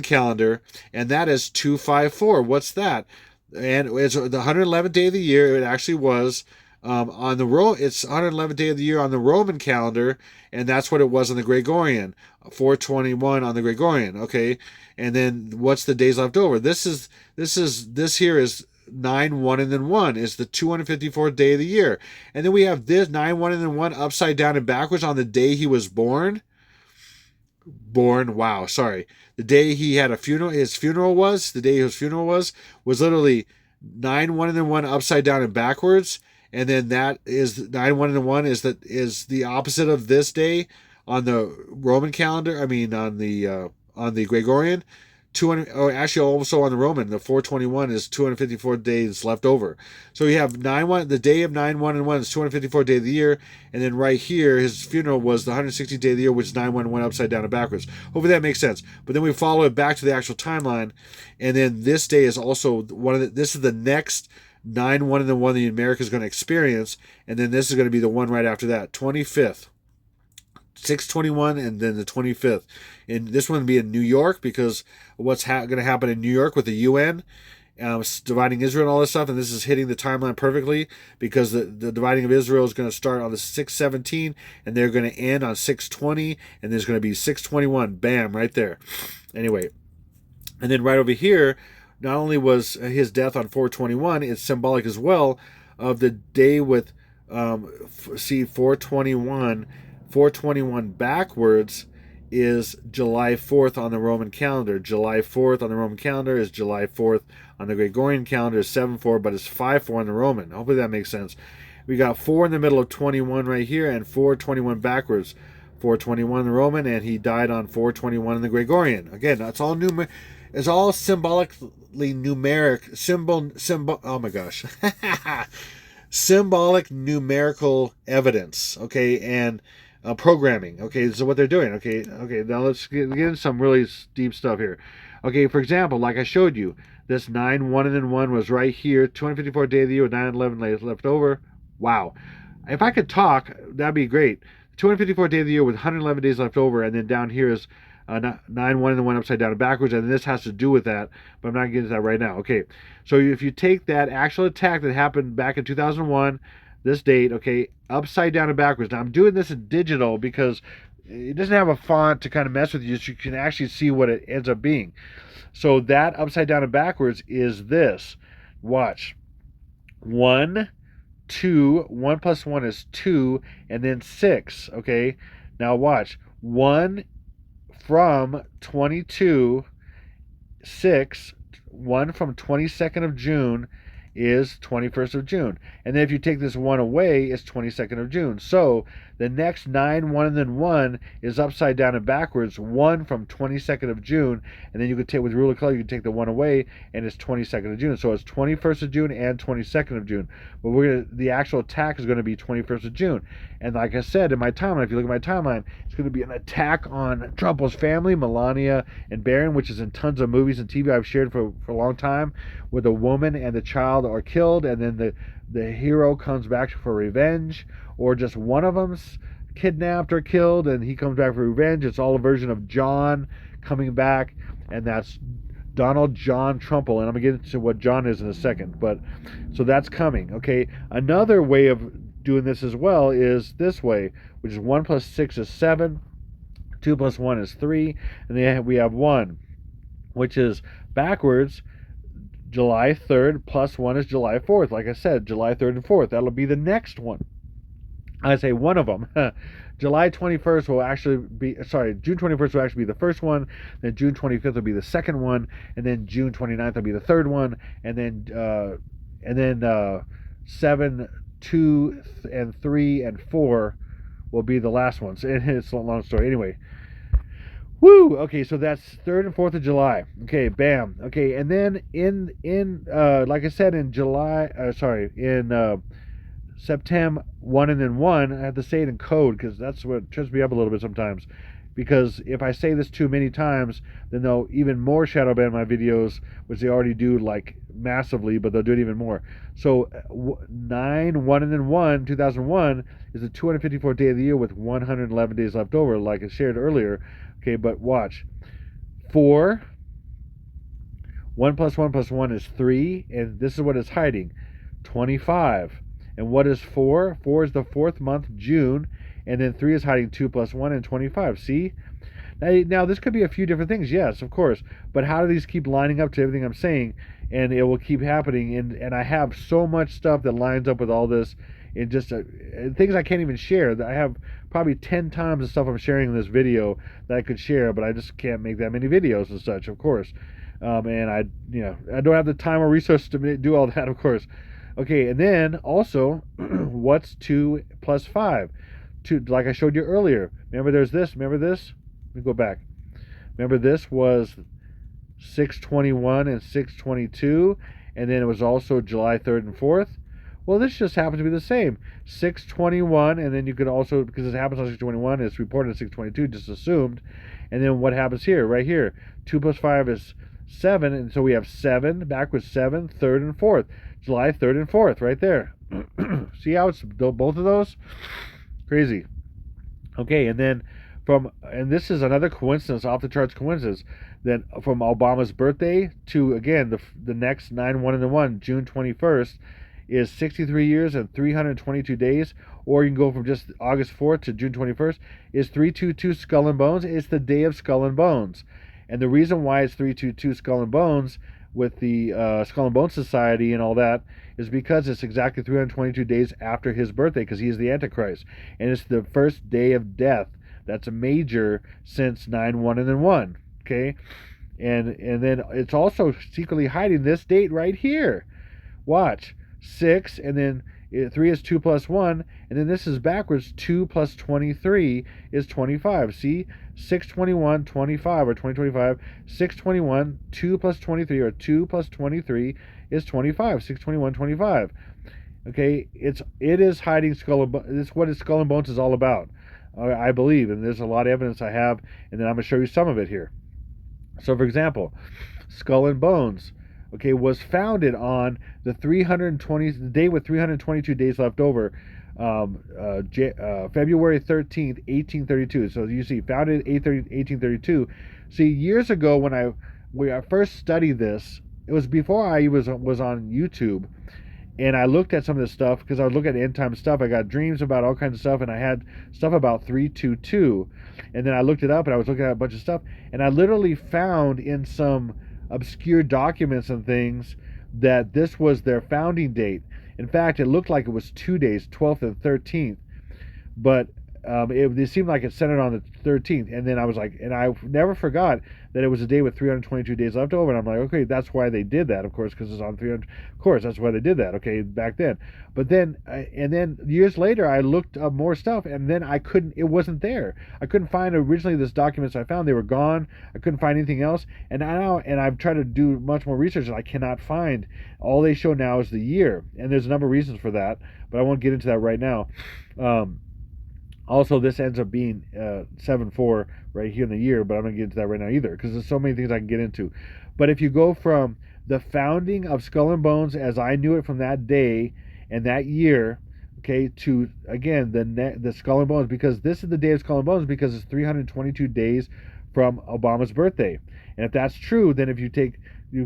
calendar, and that is 254. What's that? And it's the 111th day of the year. It actually was on the it's 111th day of the year on the Roman calendar, and that's what it was on the Gregorian. 421 on the Gregorian. Okay, and then what's the days left over? This here is 9, 1, and then 1 is the 254th day of the year, and then we have this 9, 1, and then 1 upside down and backwards on the day he was born. Wow, sorry. The day he had the day his funeral was literally 9, 1, and then 1 upside down and backwards. And then that is 9, 1, and then 1 is the opposite of this day on the Roman calendar. I mean, on the Gregorian. 200, actually also on the Roman, the 421 is 254 days left over. So you have 9, 1, the day of 9, 1, and 1 is 254 day of the year, and then right here his funeral was the 160th day of the year, which is 9, 1, 1 upside down and backwards. Hopefully that makes sense. But then we follow it back to the actual timeline, and then this day is also this is the next 9, 1, and the 1 that America is going to experience, and then this is going to be the one right after that, 25th. 6/21 and then the 25th. And this one will be in New York because what's going to happen in New York with the UN, dividing Israel and all this stuff. And this is hitting the timeline perfectly because the dividing of Israel is going to start on the 6/17 and they're going to end on 6/20, and there's going to be 6/21. Bam, right there. Anyway, and then right over here, not only was his death on 4/21, it's symbolic as well of the day with, 4/21. 4/21 backwards is July 4th on the Roman calendar. July 4th on the Roman calendar is July 4th on the Gregorian calendar is 7/4, but it's 5/4 on the Roman. Hopefully that makes sense. We got 4 in the middle of 21 right here and 4/21 backwards. 4/21 in the Roman, and he died on 4/21 in the Gregorian. Again, that's all it's all symbolically numeric oh my gosh. Symbolic numerical evidence, okay, and programming. Okay, so what they're doing. Okay. Now let's get into some really deep stuff here. Okay, for example, like I showed you, this 9, 1, and then 1 was right here. 254 day of the year with 9 and 11 days left over. Wow. If I could talk, that'd be great. 254 day of the year with 111 days left over, and then down here is 9, 1, and then 1 upside down and backwards, and this has to do with that, but I'm not getting to that right now. Okay, so if you take that actual attack that happened back in 2001, this date, okay, upside down and backwards. Now, I'm doing this in digital because it doesn't have a font to kind of mess with you, so you can actually see what it ends up being. So that upside down and backwards is this. Watch. 1, 2, 1 plus 1 is 2, and then 6, okay? Now watch. 1, from 22/6, one from 22nd of June is 21st of June. And then if you take this one away, it's 22nd of June. So the next 9, 1, and then 1 is upside down and backwards. 1 from 22nd of June. And then you could take, with rule of color, you can take the 1 away, and it's 22nd of June. So it's 21st of June and 22nd of June. But the actual attack is going to be 21st of June. And like I said, in my timeline, if you look at my timeline, it's going to be an attack on Trump's family, Melania and Barron, which is in tons of movies and TV I've shared for a long time, where the woman and the child are killed, and then the hero comes back for revenge, or just one of them's kidnapped or killed, and he comes back for revenge. It's all a version of John coming back, and that's Donald John Trumbull, and I'm going to get into what John is in a second. But so that's coming. Okay, another way of doing this as well is this way, which is 1 plus 6 is 7, 2 plus 1 is 3, and then we have 1, which is backwards. July 3rd plus 1 is July 4th. Like I said, July 3rd and 4th. That'll be the next one. I say one of them. July 21st will actually be, June 21st will actually be the first one, then June 25th will be the second one, and then June 29th will be the third one, and then 7, 2, and 3, and 4 will be the last ones. And it's a long story. Anyway. Woo! Okay, so that's 3rd and 4th of July. Okay, bam. Okay, and then in like I said, in September 1 and then 1, I have to say it in code because that's what trips me up a little bit sometimes. Because if I say this too many times, then they'll even more shadow ban my videos, which they already do like massively, but they'll do it even more. So 9, 1 and then 1, 2001 is the 254th day of the year with 111 days left over, like I shared earlier. Okay, but watch. 4, 1 plus 1 plus 1 is 3, and this is what it's hiding. 25. And what is 4? 4 is the 4th month, June, and then 3 is hiding 2 plus 1 and 25. See? Now, this could be a few different things, yes, of course, but how do these keep lining up to everything I'm saying? And it will keep happening, and I have so much stuff that lines up with all this, and just things I can't even share. I have probably 10 times the stuff I'm sharing in this video that I could share, but I just can't make that many videos and such, of course. And I don't have the time or resources to do all that, of course. Okay, and then also, what's 2 plus 5? 2, like I showed you earlier. Remember there's this, remember this? Let me go back. Remember this was 6/21 and 6/22, and then it was also July 3rd and 4th. Well, this just happens to be the same. 6/21, and then you could also, because it happens on 6/21, it's reported on 6/22, just assumed. And then what happens here, right here? 2 plus 5 is 7, and so we have 7, backwards 7, 3rd and 4th. July 3rd and 4th, right there. See how it's both of those? Crazy. Okay, and then and this is another coincidence, off the charts coincidence, then from Obama's birthday to, again, the next 9, 1, and the 1, June 21st, is 63 years and 322 days, or you can go from just August 4th to June 21st, is 322 Skull and Bones. It's the day of Skull and Bones. And the reason why it's 322 Skull and Bones with the Skull and Bones Society and all that is because it's exactly 322 days after his birthday, because he is the Antichrist. And it's the first day of death. That's a major since 9, 1, and then 1. Okay? And then it's also secretly hiding this date right here. Watch. 6, and then 3 is 2 plus 1, and then this is backwards. 2 plus 23 is 25. See? 6/21, 25, or 2025. 6/21, 2 plus 23, or 2 plus 23 is 25. 6/21, 25. Okay? It is hiding Skull and Bones. This is what Skull and Bones is all about, I believe, and there's a lot of evidence I have, and then I'm going to show you some of it here. So, for example, Skull and Bones, okay, was founded on the day with 322 days left over, February 13th, 1832. So you see, founded 1832. See, years ago when I first studied this, it was before I was on YouTube, and I looked at some of this stuff because I was looking at end time stuff. I got dreams about all kinds of stuff, and I had stuff about 322, and then I looked it up, and I was looking at a bunch of stuff, and I literally found in some obscure documents and things that this was their founding date. In fact, it looked like it was 2 days, 12th and 13th. But it seemed like it centered on the 13th, and then I was like, and I never forgot that it was a day with 322 days left over, and I'm like, okay, that's why they did that, of course, because it's on 300. Of course, that's why they did that, okay, back then. But then, and then years later, I looked up more stuff, and then I couldn't. It wasn't there. I couldn't find originally this documents I found. They were gone. I couldn't find anything else, and now, and I've tried to do much more research, and I cannot find. All they show now is the year, and there's a number of reasons for that, but I won't get into that right now. Um, Also, this ends up being 7-4 right here in the year, but I'm going to get into that right now either because there's so many things I can get into. But if you go from the founding of Skull and Bones as I knew it from that day and that year, okay, to again the Skull and Bones, because this is the day of Skull and Bones because it's 322 days from Obama's birthday. And if that's true, then if you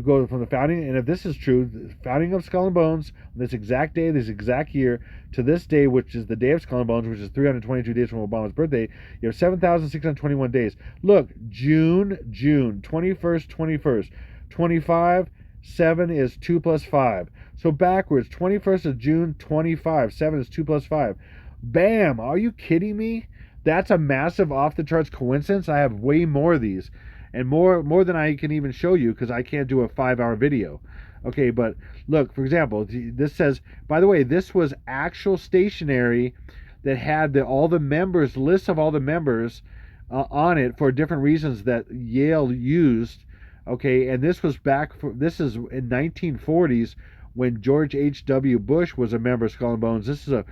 go from the founding, and if this is true, the founding of Skull and Bones, this exact day, this exact year, to this day, which is the day of Skull and Bones, which is 322 days from Obama's birthday, you have 7,621 days. Look, June, 21st, 25, 7 is 2 plus 5. So backwards, 21st of June, 25, 7 is 2 plus 5. Bam! Are you kidding me? That's a massive off the charts coincidence. I have way more of these, and more than I can even show you because I can't do a 5-hour video. Okay, but look, for example, this says, by the way, this was actual stationery that had all the members, lists of all the members on it for different reasons that Yale used. Okay, and this was this is in 1940s when George H.W. Bush was a member of Skull and Bones. This is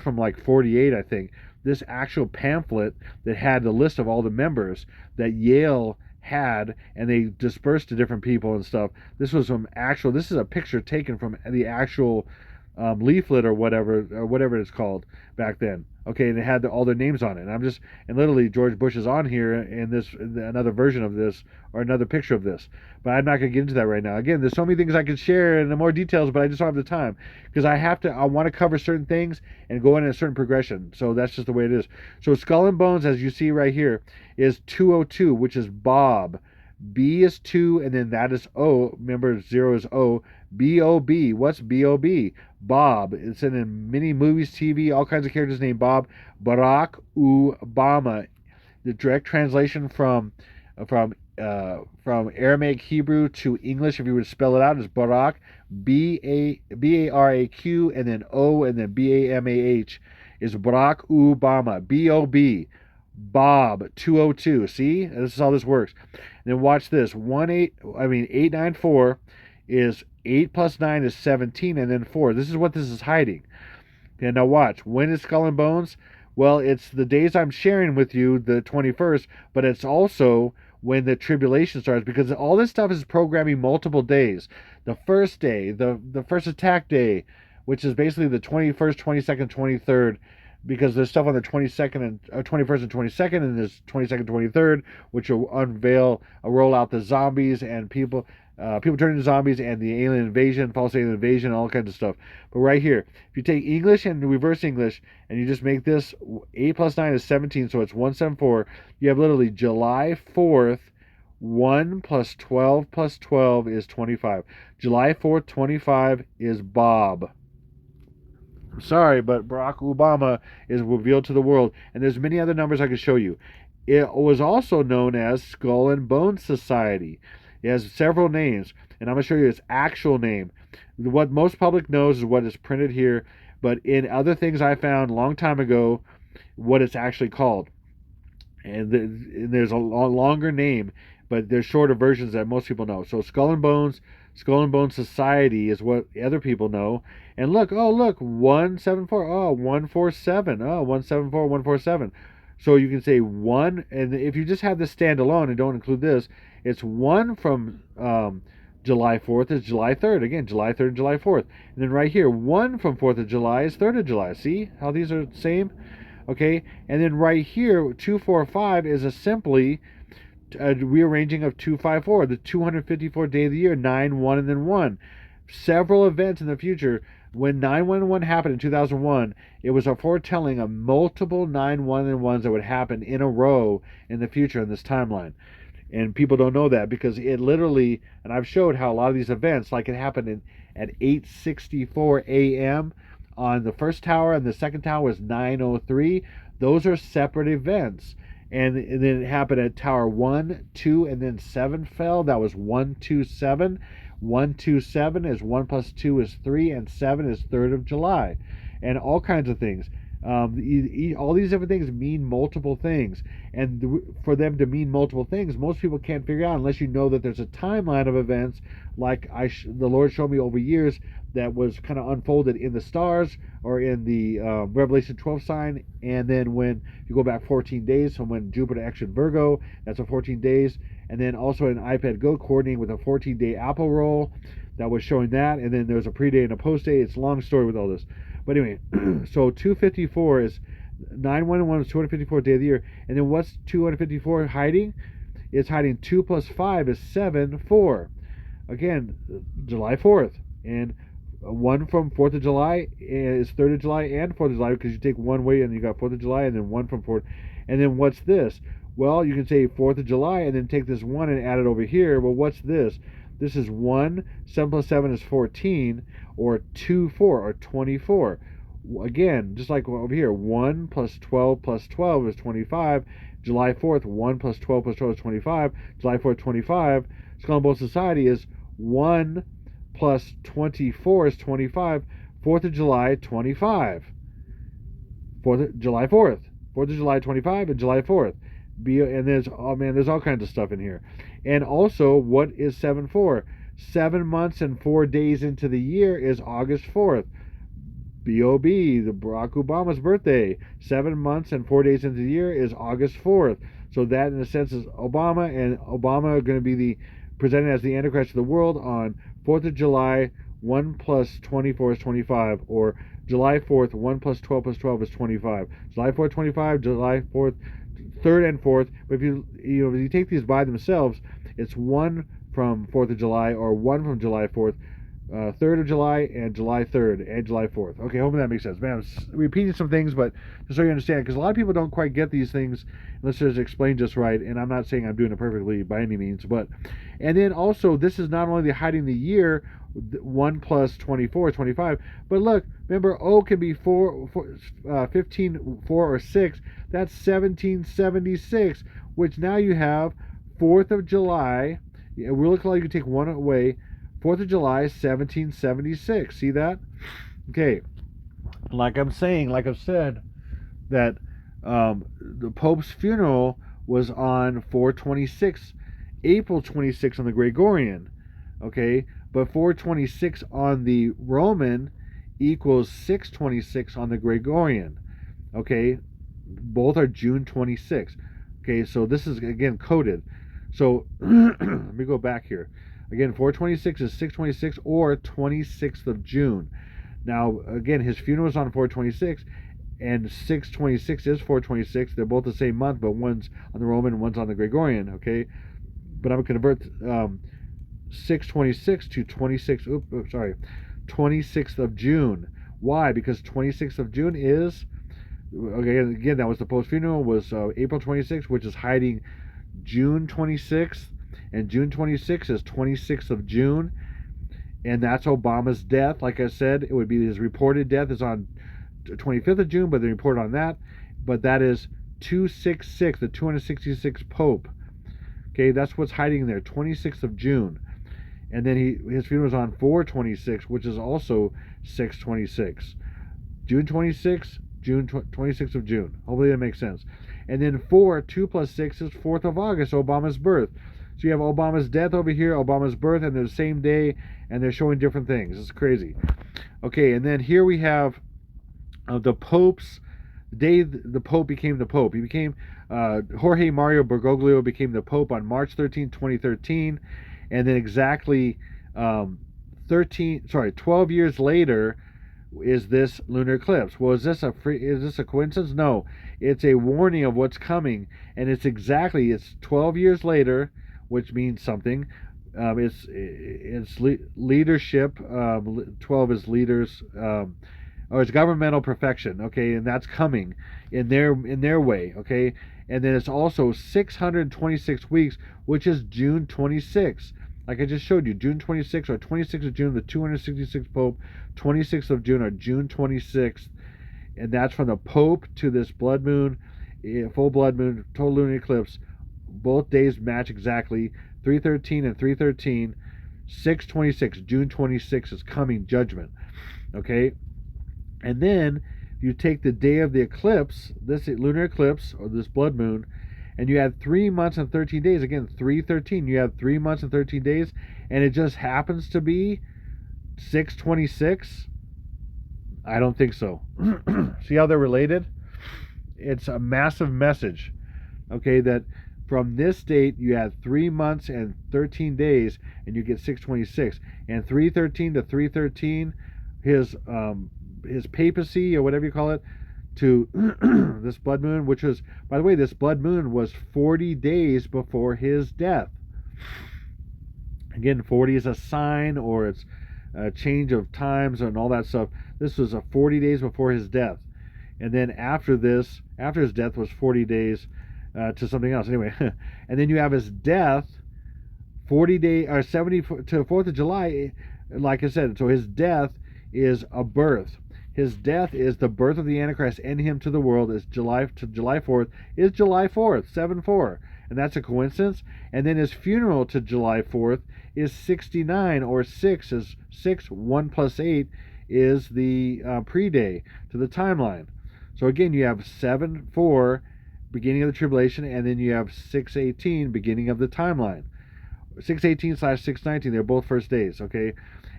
from like 48, I think. This actual pamphlet that had the list of all the members that Yale had, and they dispersed to different people and stuff. This was this is a picture taken from the actual leaflet or whatever it's called back then. Okay, and it had all their names on it. And literally George Bush is on here in another version of this or another picture of this. But I'm not going to get into that right now. Again, there's so many things I could share and more details, but I just don't have the time because I want to cover certain things and go in a certain progression. So that's just the way it is. So Skull and Bones, as you see right here, is 202, which is Bob. B is 2, and then that is O. Remember, 0 is O. B-O-B. What's B-O-B? Bob. It's in many movies, TV, all kinds of characters named Bob. Barack Obama. The direct translation from Aramaic Hebrew to English, if you were to spell it out, is Barack. B-A-R-A-Q, and then O, and then B-A-M-A-H is Barack Obama. B-O-B. Bob 202. See, this is how this works. And then watch this. 894 is 8 plus 9 is 17, and then 4. This is what this is hiding. And now watch. When is Skull and Bones? Well, it's the days I'm sharing with you, the 21st, but it's also when the tribulation starts because all this stuff is programming multiple days. The first day, the first attack day, which is basically the 21st, 22nd, 23rd, because there's stuff on the 22nd and 21st and 22nd, and there's 22nd, 23rd, which will roll out the zombies and people turning into zombies and the alien invasion, false alien invasion, all kinds of stuff. But right here, if you take English and reverse English, and you just make this 8 plus 9 is 17, so it's 174. You have literally July 4th. 1 plus 12 plus 12 is 25. July 4th, 25 is Bob. I'm sorry, but Barack Obama is revealed to the world, and there's many other numbers I could show you. It was also known as Skull and Bone Society. It has several names, and I'm going to show you its actual name. What most public knows is what is printed here, but in other things I found a long time ago, what it's actually called. And there's a longer name, but there's shorter versions that most people know. So Skull and Bones Society is what other people know. And look, 174, 147, 174, 147. So you can say 1, and if you just have this stand alone and don't include this, it's 1 from July 4th is July 3rd. Again, July 3rd and July 4th. And then right here, 1 from 4th of July is 3rd of July. See how these are the same? Okay, and then right here, 245 is simply a rearranging of 254, the 254th day of the year, 9-1 and then 1. Several events in the future. When 911 happened in 2001, it was a foretelling of multiple 911s that would happen in a row in the future in this timeline. And people don't know that because it literally, and I've showed how a lot of these events, like it happened at 8:64 a.m. on the first tower, and the second tower was 903. Those are separate events. And then it happened at Tower 1, 2, and then 7 fell. That was 127. 127 is 1 plus 2 is 3, and 7 is 3rd of July. And all kinds of things. All these different things mean multiple things. And for them to mean multiple things, most people can't figure out unless you know that there's a timeline of events, like the Lord showed me over years, that was kind of unfolded in the stars or in the Revelation 12 sign. And then when you go back 14 days from when Jupiter entered Virgo, that's a 14 days. And then also in iPad Go, coordinating with a 14-day Apple roll, that was showing that. And then there's a pre-day and a post-day. It's a long story with all this. But anyway, so 254 is 911 is 254th day of the year. And then what's 254 hiding? It's hiding 2 plus 5 is 7, 4. Again, July 4th. And one from 4th of July is 3rd of July and 4th of July, because you take one way and you got 4th of July, and then one from 4th. And then what's this? Well, you can say 4th of July and then take this one and add it over here. Well, what's this? This is 1, 7 plus 7 is 14, or 2, 4, or 24. Again, just like over here, 1 plus 12 is 25. July 4th, 1 plus 12 is 25. July 4th, 25. Skull and Bone Society is 1 plus 24 is 25. 4th of July, 25. July 4th. 4th of July, 25, and July 4th. And there's all kinds of stuff in here. And also, what is 7-4? 7 months and 4 days into the year is August 4th. B.O.B., the Barack Obama's birthday. 7 months and 4 days into the year is August 4th. So that, in a sense, is Obama, and Obama are going to be presented as the Antichrist of the world on 4th of July. 1 plus 24 is 25, or July 4th, 1 plus 12 is 25. July 4th, 25, July 4th, 3rd and 4th. But if you take these by themselves, it's 1 from 4th of July, or 1 from July 4th, 3rd of July, and July 3rd, and July 4th. Okay, hopefully that makes sense. Man, I'm repeating some things, but just so you understand, because a lot of people don't quite get these things unless it's explained just right, and I'm not saying I'm doing it perfectly by any means, but, and then also, this is not only hiding the year, 1 plus 24 is 25, but look, remember, O can be 15, 4, or 6. That's 1776, which now you have 4th of July. It will look like you can take one away. 4th of July, 1776. See that? Okay. Like I've said, that the Pope's funeral was on 426, April 26 on the Gregorian. Okay? But 426 on the Roman equals 626 on the Gregorian. Okay? Both are June 26. Okay, so this is, again, coded. So, let me go back here. Again, 426 is 626 or 26th of June. Now, again, his funeral was on 426, and 626 is 426. They're both the same month, but one's on the Roman and one's on the Gregorian, okay? But I'm going to convert 626 to 26th of June. Why? Because 26th of June is, again, that was the Pope's funeral, was April 26th, which is hiding June 26th, and June 26th is 26th of June, and that's Obama's death. Like I said, it would be his reported death is on 25th of June, but they report on that. But that is 266, the 266th Pope. Okay, that's what's hiding there, 26th of June. And then his funeral is on 426, which is also 626. June 26th, 26th of June. Hopefully that makes sense. And then 2 plus 6 is 4th of August, Obama's birth. So you have Obama's death over here, Obama's birth, and they're the same day, and they're showing different things. It's crazy. Okay, and then here we have the Pope's day. The Pope became the Pope. He became Jorge Mario Bergoglio became the Pope on March 13, 2013, and then exactly 12 years later is this lunar eclipse. Well, is this a coincidence? No, it's a warning of what's coming, and it's 12 years later, which means something. It's leadership. 12 is leaders, or it's governmental perfection. Okay, and that's coming in their way. Okay, and then it's also 626 weeks, which is June 26th. like I just showed you, June 26th or 26th of June, the 266th Pope, 26th of June or June 26th, and that's from the Pope to this blood moon, full blood moon, total lunar eclipse. Both days match exactly, 313 and 313. 626, June 26th is coming, judgment. Okay? And then you take the day of the eclipse, this lunar eclipse, or this blood moon, and you add 3 months and 13 days. Again, 313. You have 3 months and 13 days, and it just happens to be 626. I don't think so. See how they're related? It's a massive message. Okay, that from this date you add 3 months and 13 days, and you get 626. And 313 to 313, his papacy, or whatever you call it, to this blood moon, which was, by the way, this blood moon was 40 days before his death. Again, 40 is a sign, or it's a change of times and all that stuff. This was a 40 days before his death. And then after this, after his death, was 40 days to something else. Anyway, and then you have his death, 40 days or 70 to 4th of July. Like I said, so his death is a birth. His death is the birth of the Antichrist and him to the world. Is July 4th is July 4th, 7-4, and that's a coincidence. And then his funeral to July 4th is 69, or 6 is 6. 1 plus 8 is the pre-day to the timeline. So again, you have 7-4, beginning of the tribulation, and then you have 6-18, beginning of the timeline. 6-18/6-19, they're both first days, okay?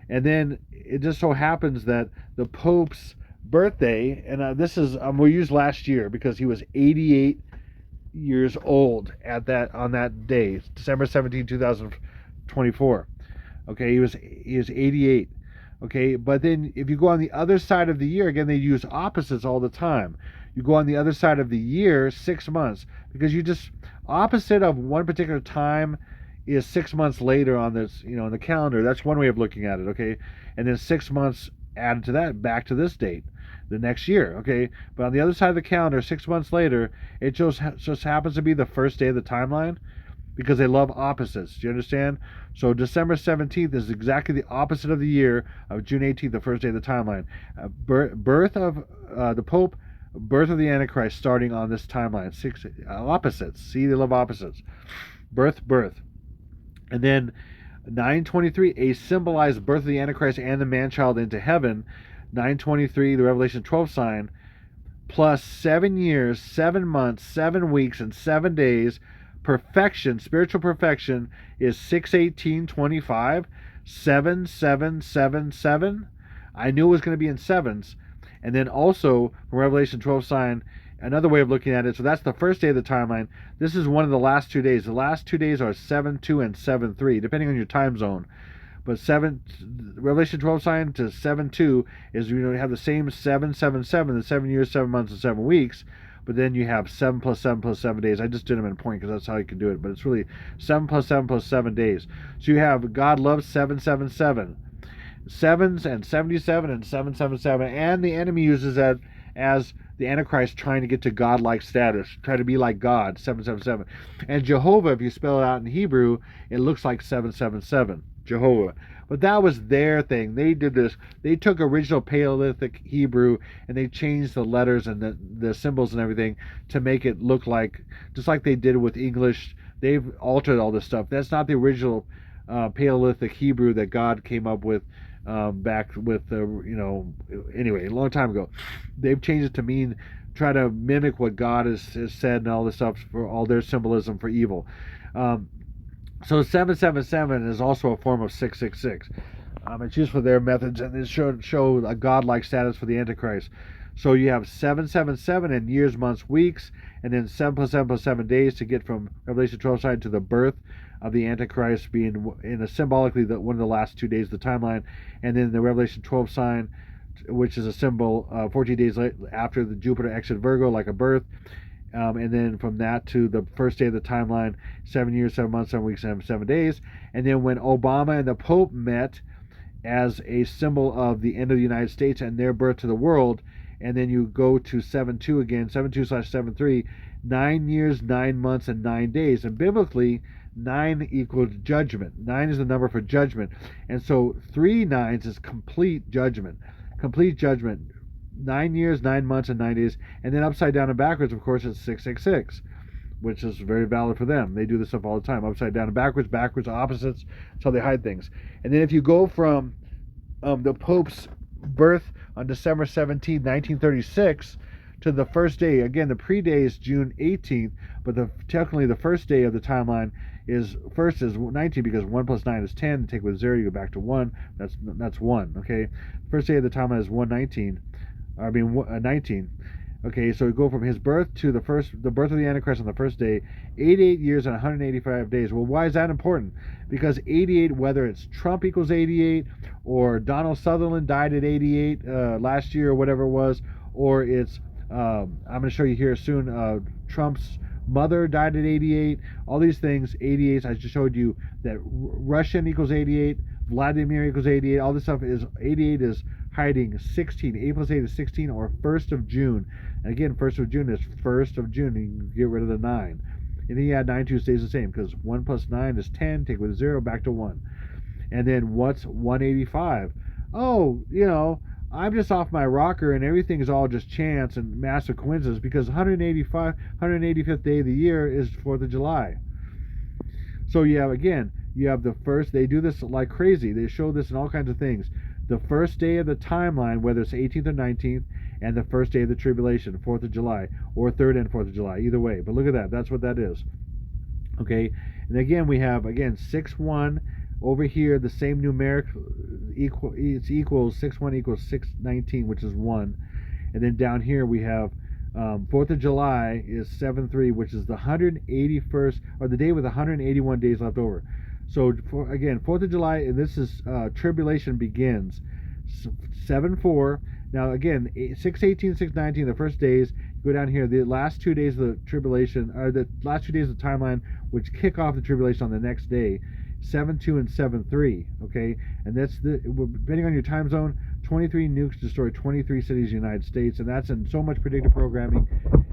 And then it just so happens that the Pope's birthday, and this is we used last year because he was 88 years old on that day, December 17, 2024. Okay, he was 88. Okay, but then if you go on the other side of the year, again, they use opposites all the time. You go on the other side of the year, 6 months, because you just, opposite of one particular time is 6 months later on this, in the calendar. That's one way of looking at it, okay? And then 6 months added to that, back to this date, the next year, okay? But on the other side of the calendar, 6 months later, it just happens to be the first day of the timeline, because they love opposites. Do you understand? So December 17th is exactly the opposite of the year of June 18th, the first day of the timeline. Birth of the Pope, birth of the Antichrist, starting on this timeline. 6 opposites. See, they love opposites. Birth. And then 923, a symbolized birth of the Antichrist and the man-child into heaven. 923, the Revelation 12 sign, plus 7 years, 7 months, 7 weeks, and 7 days. Perfection, spiritual perfection, is 6-18-25, 7-7-7-7. I knew it was going to be in sevens. And then also, from Revelation 12 sign, another way of looking at it, so that's the first day of the timeline. This is one of the last 2 days. The last 2 days are 7-2 and 7-3, depending on your time zone. But Revelation 12 sign to 7-2 is, you have the same 7-7-7, the 7 years, 7 months, and 7 weeks. But then you have 7 plus 7 plus 7 days. I just did them in point because that's how you can do it. But it's really 7 plus 7 plus 7 days. So you have God loves 777. Sevens and 77 and 777. And the enemy uses that as the Antichrist trying to get to God-like status. Try to be like God, 777. And Jehovah, if you spell it out in Hebrew, it looks like 777. Jehovah. But that was their thing. They did this. They took original Paleolithic Hebrew and they changed the letters and the symbols and everything to make it look like, just like they did with English. They've altered all this stuff. That's not the original Paleolithic Hebrew that God came up with back with anyway, a long time ago. They've changed it to try to mimic what God has said and all this stuff for all their symbolism for evil. So 777 is also a form of 666. It's used for their methods, and it show a godlike status for the Antichrist. So you have 777 in years, months, weeks, and then 7 plus 7 plus 7 days to get from Revelation 12 side to the birth of the Antichrist, being symbolically one of the last 2 days of the timeline, and then the Revelation 12 sign, which is a symbol 14 days after the Jupiter exit Virgo, like a birth. And then from that to the first day of the timeline, 7 years, 7 months, 7 weeks, 7 days. And then when Obama and the Pope met as a symbol of the end of the United States and their birth to the world, and then you go to 7-2 again, 7-2/7-3, 9 years, 9 months, and 9 days. And biblically, 9 equals judgment. 9 is the number for judgment. And so 3 nines is complete judgment. Complete judgment. 9 years, 9 months, and 9 days. And then upside down and backwards, of course, it's 666, which is very valid for them. They do this stuff all the time. Upside down and backwards, opposites. That's how they hide things. And then if you go from the Pope's birth on December 17, 1936, to the first day, again, the pre-day is June 18th, but technically the first day of the timeline is 19, because 1 plus 9 is 10. Take with 0, you go back to 1. That's 1, okay? First day of the timeline is 19. Okay, so we go from his birth to the birth of the Antichrist on the first day, 88 years and 185 days. Well, why is that important? Because 88, whether it's Trump equals 88, or Donald Sutherland died at 88 last year, or whatever it was, or it's, I'm going to show you here soon, Trump's mother died at 88, all these things, 88, I just showed you that Russian equals 88, Vladimir equals 88, all this stuff is, 88 is hiding 16, 8 plus 8 is 16, or 1st of June. And again, 1st of June is 1st of June, and you can get rid of the 9. And then you add 9, 2 stays the same, because 1 plus 9 is 10, take with 0, back to 1. And then what's 185? Oh, I'm just off my rocker and everything is all just chance and massive coincidence, because 185th day of the year is 4th of July. So you have the first, they do this like crazy. They show this in all kinds of things. The first day of the timeline, whether it's 18th or 19th, and the first day of the tribulation, 4th of July, or 3rd and 4th of July, either way. But look at that. That's what that is. Okay, and again, we have, 6-1 over here, the same numeric, equals 6-1 equals 6-19, which is 1. And then down here we have 4th of July is 7-3, which is the 181st, or the day with 181 days left over. So, 4th of July, and this is tribulation begins, 7-4. Now, again, 6-18, 6-19, the first days, go down here, the last 2 days of the tribulation, or the last 2 days of the timeline, which kick off the tribulation on the next day, 7-2 and 7-3, okay? And that's, depending on your time zone, 23 nukes destroy 23 cities in the United States, and that's in so much predictive programming,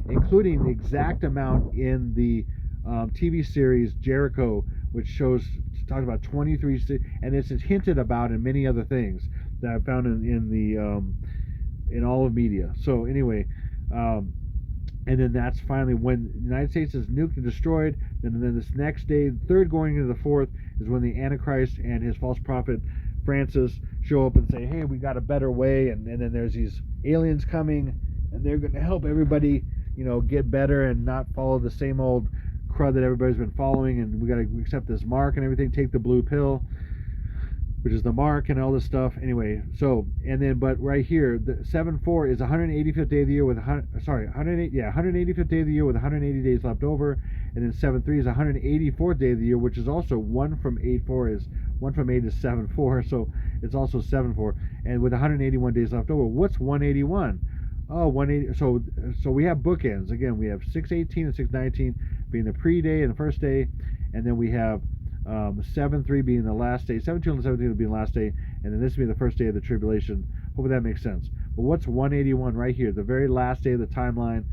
including the exact amount in the TV series Jericho, which talks about 23 cities, and it's hinted about in many other things that I found in all of media. So anyway, and then that's finally when the United States is nuked and destroyed. And then this next day, third going into the fourth, is when the Antichrist and his false prophet Francis show up and say, hey, we got a better way. And then there's these aliens coming, and they're going to help everybody, get better and not follow the same old crud that everybody's been following. And we got to accept this mark and everything, take the blue pill, which is the mark and all this stuff. Anyway, so, and then, but right here, the 7-4 is 185th day of the year with 185th day of the year with 180 days left over. And then 7-3 is 184th day of the year, which is also 1 from 8-4 is 1 from 8 is 7-4, so it's also 7-4. And with 181 days left over, what's 181? Oh, 180. So we have bookends. Again, we have 6-18 and 6-19 being the pre-day and the first day, and then we have 7-3 being the last day, 7-2 and 17 will be the last day, and then this will be the first day of the tribulation. Hopefully that makes sense. But what's 181 right here? The very last day of the timeline.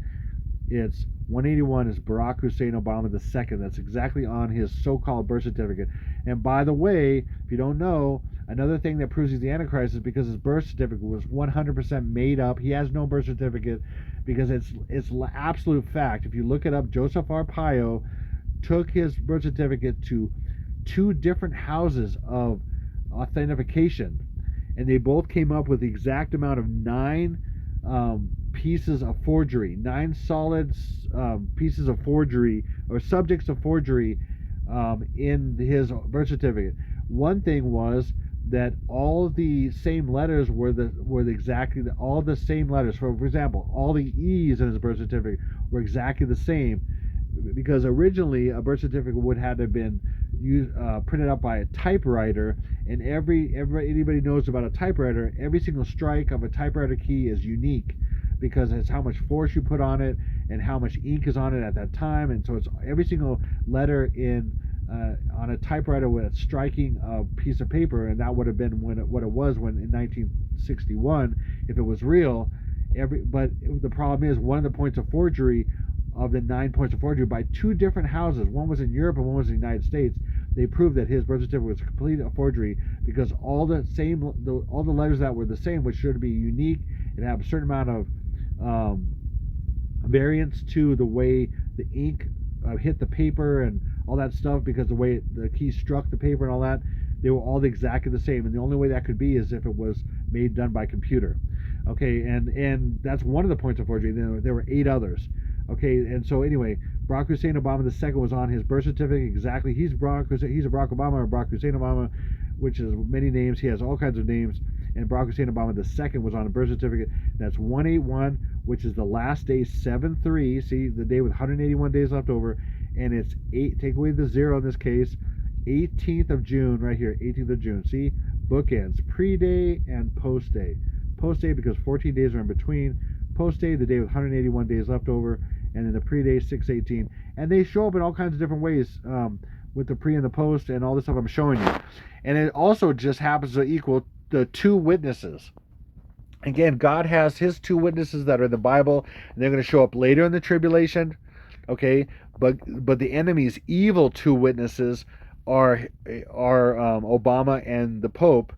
It's 181 is Barack Hussein Obama II. That's exactly on his so-called birth certificate. And by the way, if you don't know, another thing that proves he's the Antichrist is because his birth certificate was 100% made up. He has no birth certificate because it's absolute fact. If you look it up, Joseph Arpaio took his birth certificate to 2 different houses of authentication, and they both came up with the exact amount of 9 pieces of forgery, 9 solid pieces of forgery or subjects of forgery in his birth certificate. One thing was that all the same letters were exactly all the same letters. For example, all the E's in his birth certificate were exactly the same, because originally a birth certificate would have to have been printed up by a typewriter, and anybody knows about a typewriter, every single strike of a typewriter key is unique because it's how much force you put on it and how much ink is on it at that time. And so it's every single letter on a typewriter when it's striking a piece of paper, and that would have been what it was when in 1961 if it was real. But the problem is, one of the points of forgery, of the 9 points of forgery by two different houses. One was in Europe and one was in the United States. They proved that his birth certificate was complete a forgery because all the letters that were the same, which should be unique and have a certain amount of variance to the way the ink hit the paper and all that stuff, because the way the key struck the paper and all that, they were all exactly the same. And the only way that could be is if it was done by computer. Okay, and that's one of the points of forgery. There were 8 others. Okay, and so anyway, Barack Hussein Obama II was on his birth certificate exactly. He's a Barack Obama or Barack Hussein Obama, which is many names. He has all kinds of names. And Barack Hussein Obama II was on a birth certificate. That's 181, which is the last day, 7/3. See, the day with 181 days left over, and it's 8. Take away the 0 in this case. 18th of June, right here, 18th of June. See, bookends, pre-day and post-day. Post-day because 14 days are in between. Post-day, the day with 181 days left over, and then the pre-day, 6/18. And they show up in all kinds of different ways with the pre and the post and all this stuff I'm showing you. And it also just happens to equal the 2 witnesses. Again, God has his 2 witnesses that are in the Bible, and they're going to show up later in the tribulation. Okay, but the enemy's evil 2 witnesses are Obama and the Pope,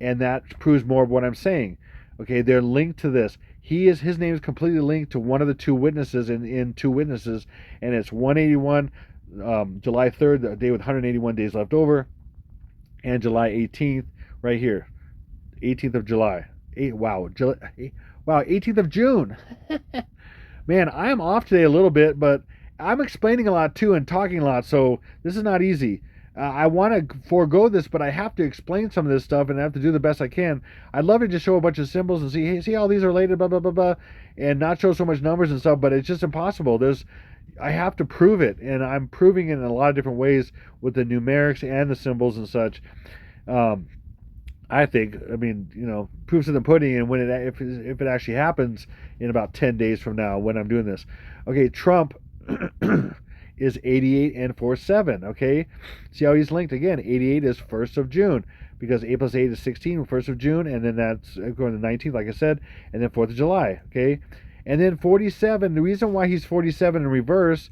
and that proves more of what I'm saying. Okay, they're linked to this. His name is completely linked to one of the 2 witnesses in 2 witnesses, and it's 181, July 3rd, the day with 181 days left over, and July 18th, right here, 18th of July. 18th of June. Man, I am off today a little bit, but I'm explaining a lot too and talking a lot, so this is not easy. I want to forego this, but I have to explain some of this stuff, and I have to do the best I can. I'd love to just show a bunch of symbols and see, hey, see how these are related, blah, blah, blah, blah, and not show so much numbers and stuff, but it's just impossible. I have to prove it, and I'm proving it in a lot of different ways with the numerics and the symbols and such. I think, proof's in the pudding, and when if it actually happens in about 10 days from now when I'm doing this. Okay, Trump is 88 and 47, okay? See how he's linked again. 88 is 1st of June, because 8 plus 8 is 16, 1st of June, and then that's going to the 19th, like I said, and then 4th of July, okay? And then 47, the reason why he's 47 in reverse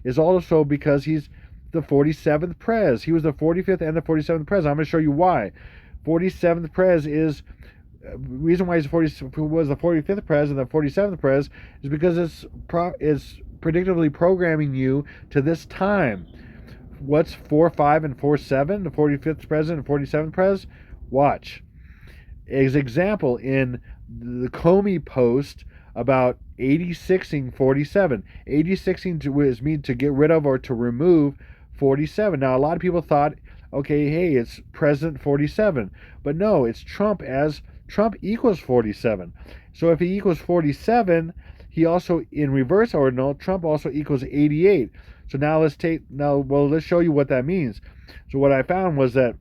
is also because he's the 47th Prez. He was the 45th and the 47th Prez. I'm going to show you why. 47th Prez is reason why was the 45th Prez and the 47th Prez is because it's predictively programming you to this time. What's 4-5 and 4-7? The 45th president and 47th Prez? Watch. As example, in the Comey post about 86ing 47. 86ing is mean to get rid of or to remove 47. Now, a lot of people thought, okay, hey, it's President 47. But no, it's Trump equals 47. So if he equals 47, he also, in reverse ordinal, Trump also equals 88. So now let's show you what that means. So what I found was that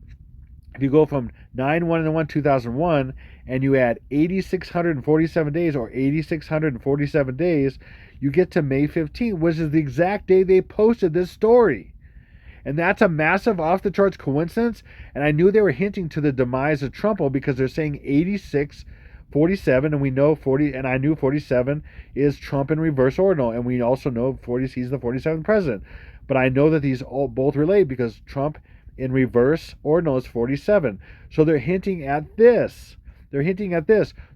if you go from 9/1/2001 and you add 8,647 days or 8,647 days, you get to May 15th, which is the exact day they posted this story. And that's a massive off-the-charts coincidence. And I knew they were hinting to the demise of Trump because they're saying 86-47, and we know 40, and I knew 47 is Trump in reverse ordinal, and we also know he's the 47th president. But I know that these both relate because Trump in reverse ordinal is 47. So they're hinting at this.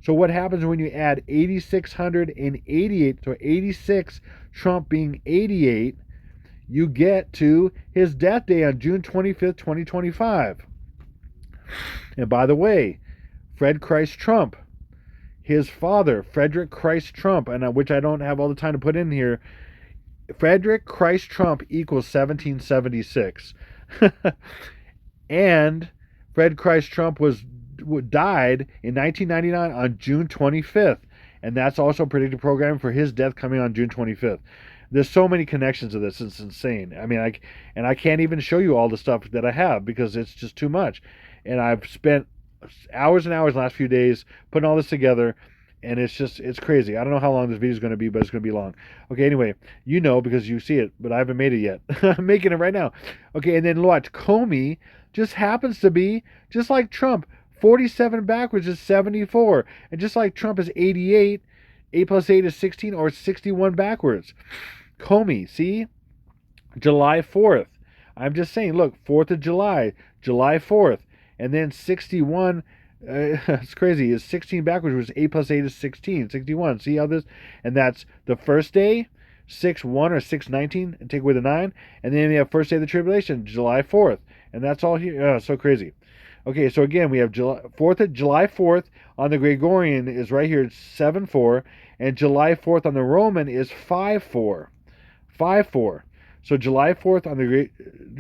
So what happens when you add 8,688, so 86, Trump being 88, you get to his death day on June 25th, 2025. And by the way, Fred Christ Trump, his father, Frederick Christ Trump, and which I don't have all the time to put in here, Frederick Christ Trump equals 1776. And Fred Christ Trump died in 1999 on June 25th. And that's also predictive programming for his death coming on June 25th. There's so many connections to this. It's insane. I mean, I can't even show you all the stuff that I have because it's just too much. And I've spent hours and hours the last few days putting all this together, and it's crazy. I don't know how long this video is going to be, but it's going to be long. Okay, anyway, you know because you see it, but I haven't made it yet. I'm making it right now. Okay, and then watch. Comey just happens to be, just like Trump, 47 backwards is 74. And just like Trump is 88, 8 plus 8 is 16, or 61 backwards. Comey, see? July 4th. I'm just saying, look, 4th of July, July 4th. And then 61, it's crazy, is 16 backwards, which is 8 plus 8 is 16, 61. See how this? And that's the first day, 6-1 or 6-19, and take away the 9. And then you have first day of the tribulation, July 4th. And that's all here. Oh, so crazy. Okay, so again, we have July 4th on the Gregorian is right here, 7-4. And July 4th on the Roman is 5-4. 5-4. So July 4th on the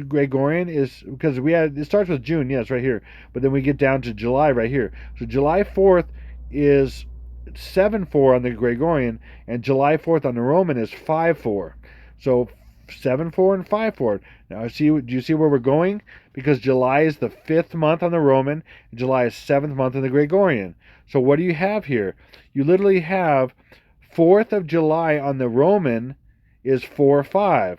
Gregorian is, because it starts with June, yes, right here. But then we get down to July right here. So July 4th is 7-4 on the Gregorian, and July 4th on the Roman is 5-4. So 7-4 and 5-4. Now, do you see where we're going? Because July is the 5th month on the Roman, and July is 7th month on the Gregorian. So what do you have here? You literally have 4th of July on the Roman is 4-5.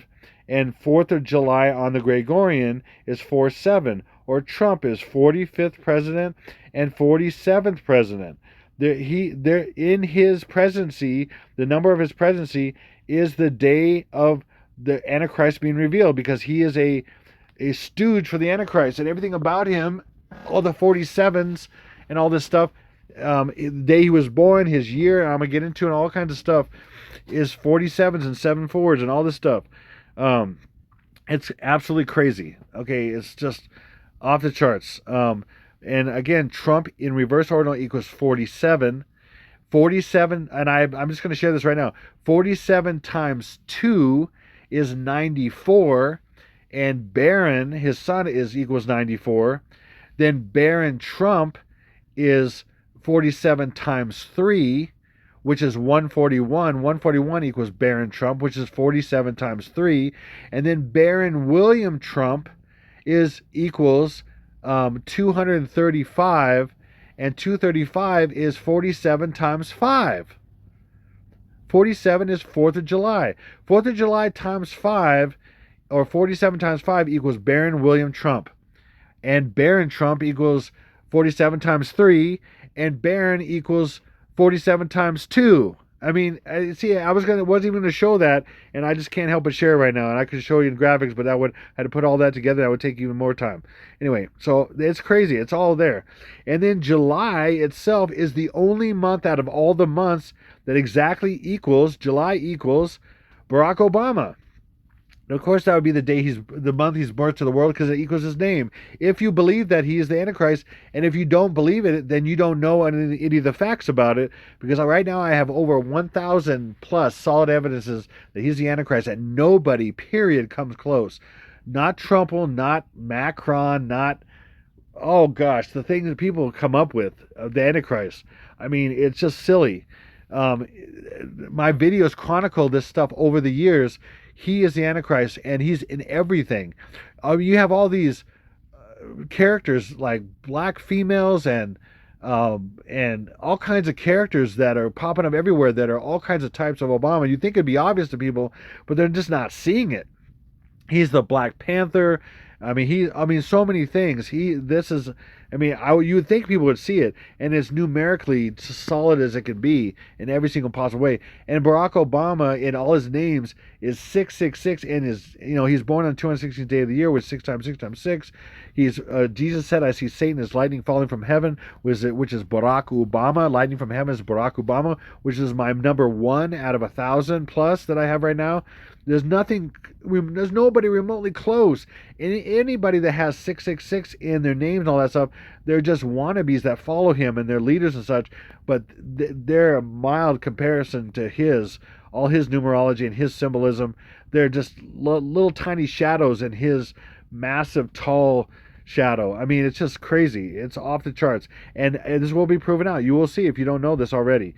And 4th of July on the Gregorian is 4-7. Or Trump is 45th president and 47th president. In his presidency, the number of his presidency is the day of the Antichrist being revealed, because he is a stooge for the Antichrist, and everything about him, all the 47s and all this stuff, the day he was born, his year, I'm going to get into, and all kinds of stuff, is 47s and 7-4s and all this stuff. It's absolutely crazy. Okay, it's just off the charts. And again, Trump in reverse ordinal equals 47. 47, and I'm just going to share this right now. 47 times 2 is 94, and Barron, his son, equals 94. Then Barron Trump is 47 times 3, which is 141. 141 equals Barron Trump, which is 47 times 3. And then Barron William Trump equals 235, and 235 is 47 times 5. 47 is 4th of July. 4th of July times 5, or 47 times 5, equals Barron William Trump. And Barron Trump equals 47 times 3, and Barron equals 47 times 2. I mean, see, wasn't even going to show that, and I just can't help but share right now. And I could show you in graphics, but I had to put all that together. That would take even more time. Anyway, so it's crazy. It's all there. And then July itself is the only month out of all the months that July equals Barack Obama. And of course, that would be the month he's birthed to the world, because it equals his name. If you believe that he is the Antichrist, and if you don't believe it, then you don't know any of the facts about it. Because right now I have over 1,000 plus solid evidences that he's the Antichrist, and nobody, period, comes close. Not Trump, not Macron, not, oh gosh, the things that people come up with of the Antichrist. I mean, it's just silly. My videos chronicle this stuff over the years. He is the Antichrist, and he's in everything. You have all these characters like black females and all kinds of characters that are popping up everywhere that are all kinds of types of Obama. You'd think it'd be obvious to people, but they're just not seeing it. He's the Black Panther. I mean, so many things. You would think people would see it, and it's numerically solid as it could be in every single possible way. And Barack Obama, in all his names, is 666, and he's born on 216th day of the year, with 6 times 6 times 6. Jesus said, "I see Satan as lightning falling from heaven," which is Barack Obama. Lightning from heaven is Barack Obama, which is my number 1 out of 1,000 plus that I have right now. There's nobody remotely close. Anybody that has 666 in their names and all that stuff, they're just wannabes that follow him and their leaders and such. But they're a mild comparison to all his numerology and his symbolism. They're just little tiny shadows in his massive, tall shadow. I mean, it's just crazy. It's off the charts. And this will be proven out. You will see if you don't know this already.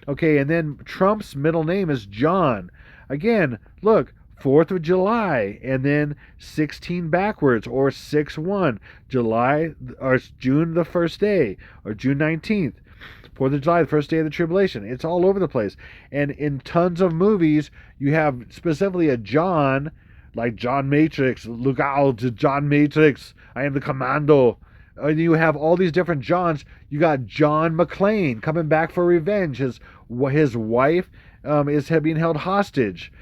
Okay, and then Trump's middle name is John. Again, look, 4th of July, and then 16 backwards, or 6-1. June the first day, or June 19th. 4th of July, the first day of the tribulation. It's all over the place. And in tons of movies, you have specifically a John, like John Matrix. Look out, John Matrix. I am the commando. And you have all these different Johns. You got John McClane coming back for revenge. His wife is being held hostage,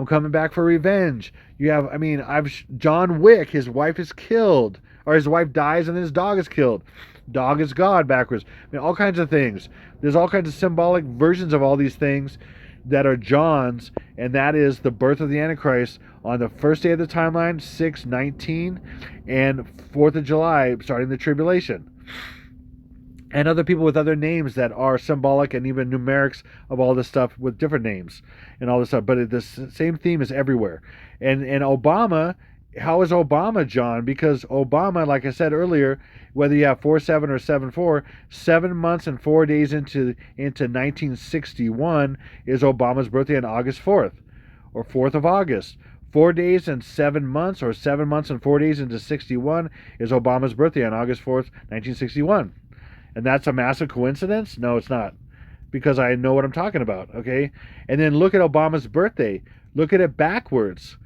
coming back for revenge. You have, John Wick, his wife is killed, or his wife dies and then his dog is killed. Dog is God backwards. All kinds of things. There's all kinds of symbolic versions of all these things that are John's, and that is the birth of the Antichrist on the first day of the timeline, 6/19, and 4th of July, starting the tribulation. And other people with other names that are symbolic and even numerics of all this stuff with different names and all this stuff. But the same theme is everywhere. And Obama, how is Obama John? Because Obama, like I said earlier, whether you have 4/7 or 7/4, 7 months and 4 days into 1961 is Obama's birthday on August 4th or 4th of August. 4 days and 7 months, or 7 months and 4 days into 61 is Obama's birthday on August 4th, 1961. And that's a massive coincidence? No, it's not. Because I know what I'm talking about, okay? And then look at Obama's birthday. Look at it backwards.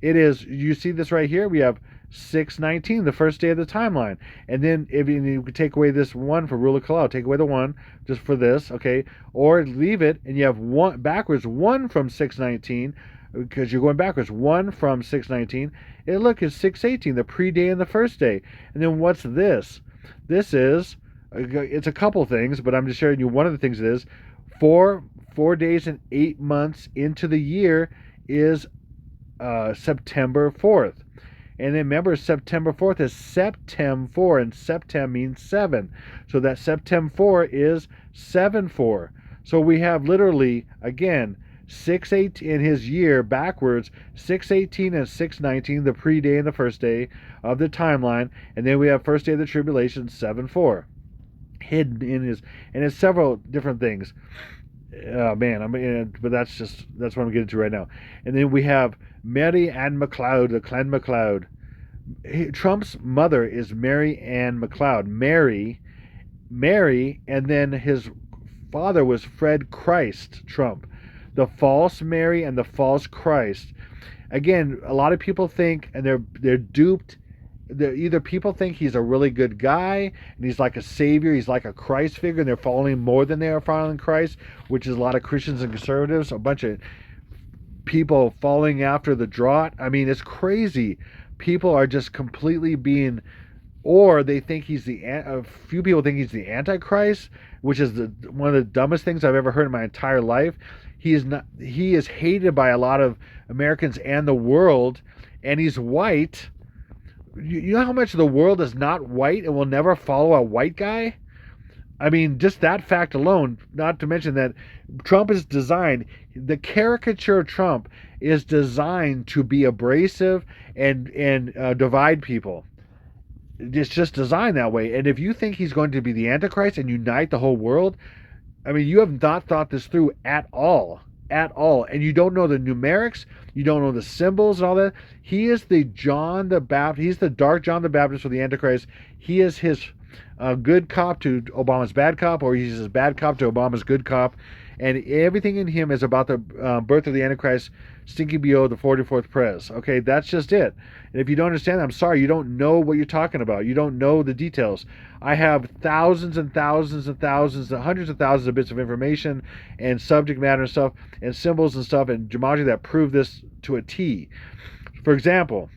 It is, you see this right here? We have 6/19, the first day of the timeline. And then if you take away this one for rule of Kalau, take away the one just for this, okay? Or leave it and you have one backwards, one from 6/19, because you're going backwards. One from 6/19. And look, it's 6/18, the pre-day and the first day. And then what's this? This is, it's a couple things, but I'm just showing you one of the things it is. 4 days and 8 months into the year is September 4th. And then remember, September 4th is Septem 4, and Septem means 7. So that Septem 4 is 7/4. So we have literally, again, 6/8 in his year backwards, 6/18 and 6/19, the pre-day and the first day of the timeline. And then we have first day of the tribulation, 7/4. Hidden in his, and it's several different things. But that's what I'm getting to right now. And then we have Mary Ann McLeod, the Clan McLeod. Trump's mother is Mary Ann McLeod. Mary, and then his father was Fred Christ Trump. The false Mary and the false Christ. Again, a lot of people think, and they're duped. Either people think he's a really good guy and he's like a savior, he's like a Christ figure, and they're following more than they are following Christ, which is a lot of Christians and conservatives, a bunch of people following after the draught. It's crazy. People are just completely being, or they think a few people think he's the Antichrist, which is one of the dumbest things I've ever heard in my entire life. He is hated by a lot of Americans and the world, and he's white. You know how much of the world is not white and will never follow a white guy? Just that fact alone, not to mention that Trump is designed, the caricature of Trump is designed to be abrasive and divide people. It's just designed that way. And if you think he's going to be the Antichrist and unite the whole world, you have not thought this through at all. At all. And you don't know the numerics, you don't know the symbols and all that. He is the John the Baptist. He's the dark John the Baptist for the Antichrist. He is his good cop to Obama's bad cop, or he's his bad cop to Obama's good cop. And everything in him is about the birth of the Antichrist, Stinky B.O., the 44th Prez. Okay, that's just it. And if you don't understand that, I'm sorry, you don't know what you're talking about. You don't know the details. I have thousands and thousands and thousands, hundreds of thousands of bits of information and subject matter and stuff and symbols and stuff and Gematria that prove this to a T. For example,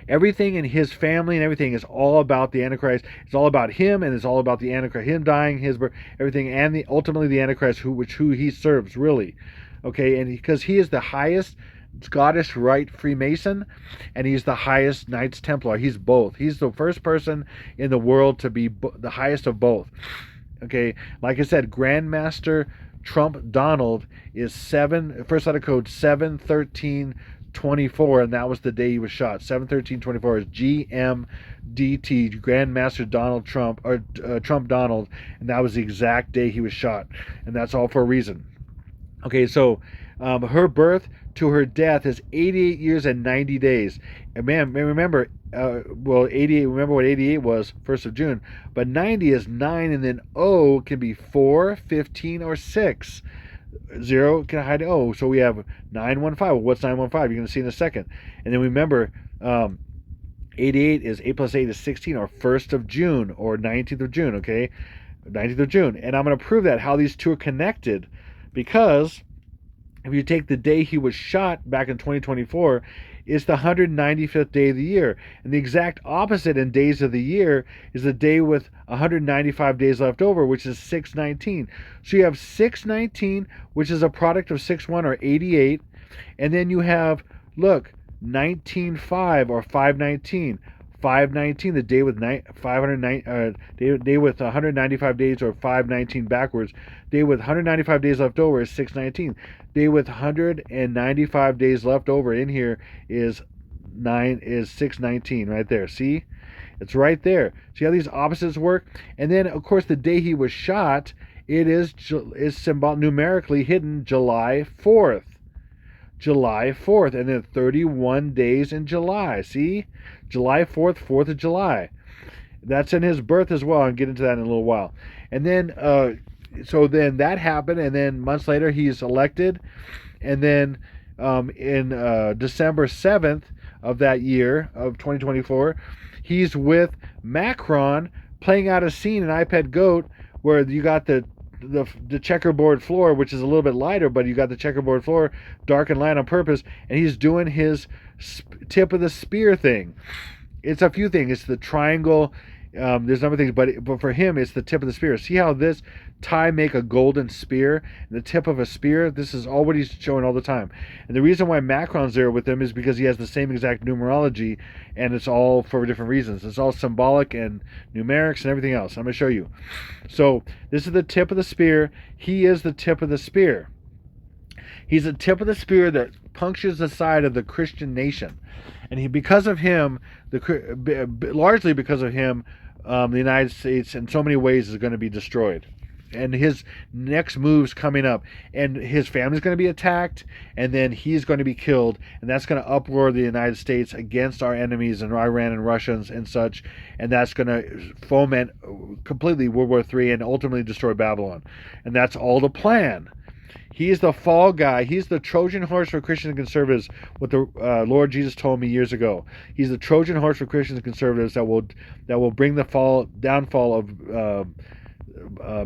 everything in his family and everything is all about the Antichrist. It's all about him, and it's all about the Antichrist, him dying, his birth, everything, and ultimately the Antichrist, who he serves, really. Okay, and because he is the highest Scottish Rite Freemason, and he's the highest Knights Templar. He's both. He's the first person in the world to be the highest of both. Okay, like I said, Grandmaster Trump Donald is first letter code 71324, and that was the day he was shot. 71324 is GMDT, Grandmaster Donald Trump, or Trump Donald, and that was the exact day he was shot, and that's all for a reason. Okay, so her birth to her death is 88 years and 90 days. And man, remember, 88, remember what 88 was, 1st of June, but 90 is 9, and then O can be 4, 15, or 6. 0 can hide O, so we have 915. Well, what's 915? You're going to see in a second. And then remember, 88 is 8 plus 8 is 16, or 1st of June, or 19th of June, okay? 19th of June. And I'm going to prove that, how these two are connected, because if you take the day he was shot back in 2024, it's the 195th day of the year. And the exact opposite in days of the year is the day with 195 days left over, which is 619. So you have 619, which is a product of 61 or 88. And then you have, look, 195 or 519. 519, the day with 195 days, or 519 backwards. Day with 195 days left over is 619. Day with 195 days left over in here is 619 right there. See, it's right there. See how these opposites work? And then of course the day he was shot, it is symbol numerically hidden July 4th. July 4th, and then 31 days in July. See? July 4th, 4th of July. That's in his birth as well. I'll get into that in a little while. And then, so then that happened, and then months later he's elected. And then in December 7th of that year, of 2024, he's with Macron playing out a scene in iPad Goat where you got the checkerboard floor, which is a little bit lighter, but you got the checkerboard floor dark and light on purpose, and he's doing his tip of the spear thing. It's a few things. It's the triangle. There's other things, but for him, it's the tip of the spear. See how this tie make a golden spear, and the tip of a spear? This is all what he's showing all the time. And the reason why Macron's there with him is because he has the same exact numerology, and it's all for different reasons. It's all symbolic and numerics and everything else. I'm going to show you. So this is the tip of the spear. He is the tip of the spear. He's the tip of the spear that punctures the side of the Christian nation. And because of him, largely because of him, the United States in so many ways is going to be destroyed. And his next move's coming up. And his family's going to be attacked. And then he's going to be killed. And that's going to uproar the United States against our enemies and Iran and Russians and such. And that's going to foment completely World War III and ultimately destroy Babylon. And that's all the plan. He is the fall guy. He's the Trojan horse for Christians and conservatives, what the Lord Jesus told me years ago. He's the Trojan horse for Christians and conservatives that will bring the downfall of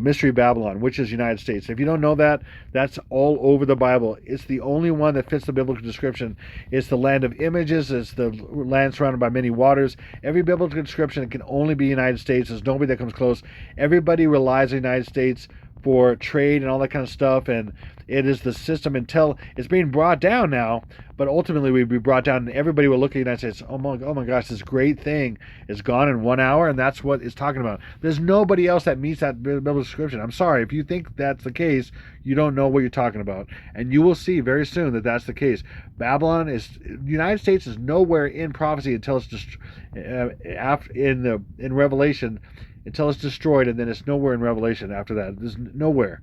Mystery Babylon, which is United States. If you don't know that, that's all over the Bible. It's the only one that fits the biblical description. It's the land of images. It's the land surrounded by many waters. Every biblical description can only be United States. There's nobody that comes close. Everybody relies on the United States for trade and all that kind of stuff, and it is the system until it's being brought down now, but ultimately we'd be brought down and everybody will look at the United States, oh my gosh, this great thing is gone in 1 hour, and that's what it's talking about. There's nobody else that meets that biblical description. I'm sorry, if you think that's the case, you don't know what you're talking about, and you will see very soon that that's the case. The United States is nowhere in prophecy until it's just in Revelation, until it's destroyed, and then it's nowhere in Revelation after that. There's nowhere.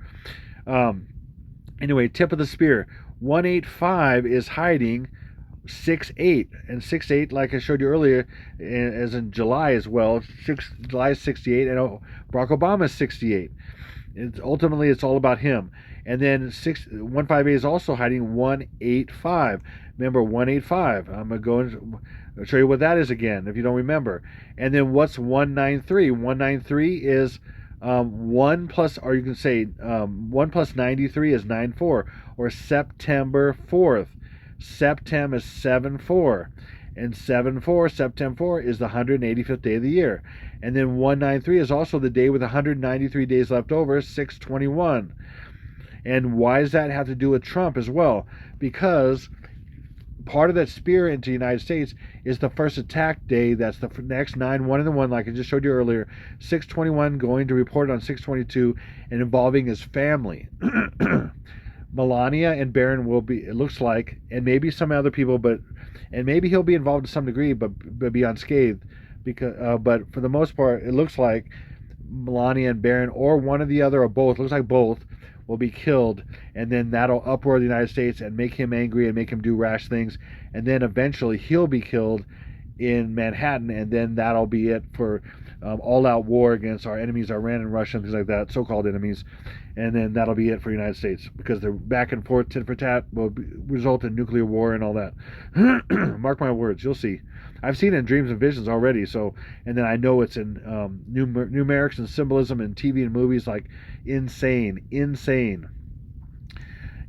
Anyway, tip of the spear. 185 is hiding 68. And 68, like I showed you earlier, as in July as well. July is 68, and Barack Obama is 68. Ultimately, it's all about him. And then 158 is also hiding 185. Remember, 185. I'm going to go and show you what that is again, if you don't remember. And then what's 193? 193 is 1 plus, or you can say 1 plus 93 is 94, or September 4th. September is 7-4. And 7-4, September 4 is the 185th day of the year. And then 193 is also the day with 193 days left over, 621. And why does that have to do with Trump as well? Because part of that spear into the United States is the first attack day. That's the next 9-1 and the 1, like I just showed you earlier. 621 going to report on 622 and involving his family. Melania and Barron will be, it looks like, and maybe some other people, and maybe he'll be involved to some degree, but be unscathed. But for the most part, it looks like Melania and Barron, or one or the other, or both, looks like both, will be killed, and then that'll uproar the United States and make him angry and make him do rash things, and then eventually he'll be killed in Manhattan, and then that'll be it for all-out war against our enemies, Iran and Russia, and things like that, so-called enemies, and then that'll be it for the United States, because the back and forth, tit for tat, will result in nuclear war and all that. Mark my words, you'll see. I've seen it in dreams and visions already, and then I know it's in numerics and symbolism and TV and movies, like insane.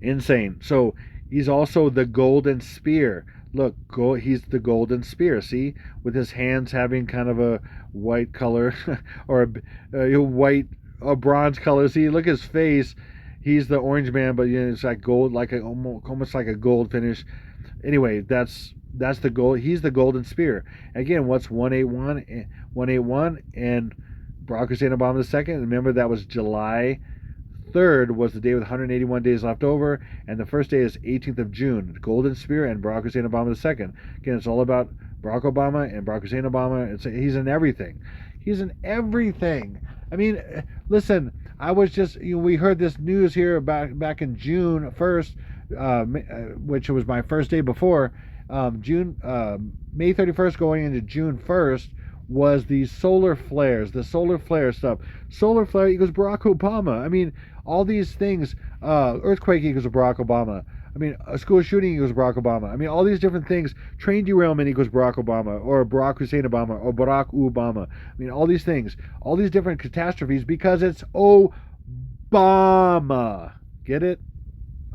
Insane. So he's also the golden spear. Look, he's the golden spear. See, with his hands having kind of a white color or a white or bronze color. See, look at his face. He's the orange man, but it's like gold, like almost like a gold finish. Anyway, that's the gold. He's the golden spear. Again, what's 181? 181 and Barack Hussein Obama II. Remember that was July 3rd was the day with 181 days left over, and the first day is 18th of June. Golden Spear and Barack Hussein Obama II. Again, it's all about Barack Obama and Barack Hussein Obama. He's in everything. He's in everything. I mean, listen, I was just, we heard this news here back in June 1st, which was my first day before, May 31st going into June 1st, was the solar flares, the solar flare stuff. Solar flare equals Barack Obama. I mean, all these things, earthquake equals Barack Obama. I mean, a school shooting equals Barack Obama. I mean, all these different things. Train derailment equals Barack Obama, or Barack Hussein Obama, or Barack Obama. I mean, all these things, all these different catastrophes, because it's Obama. Get it?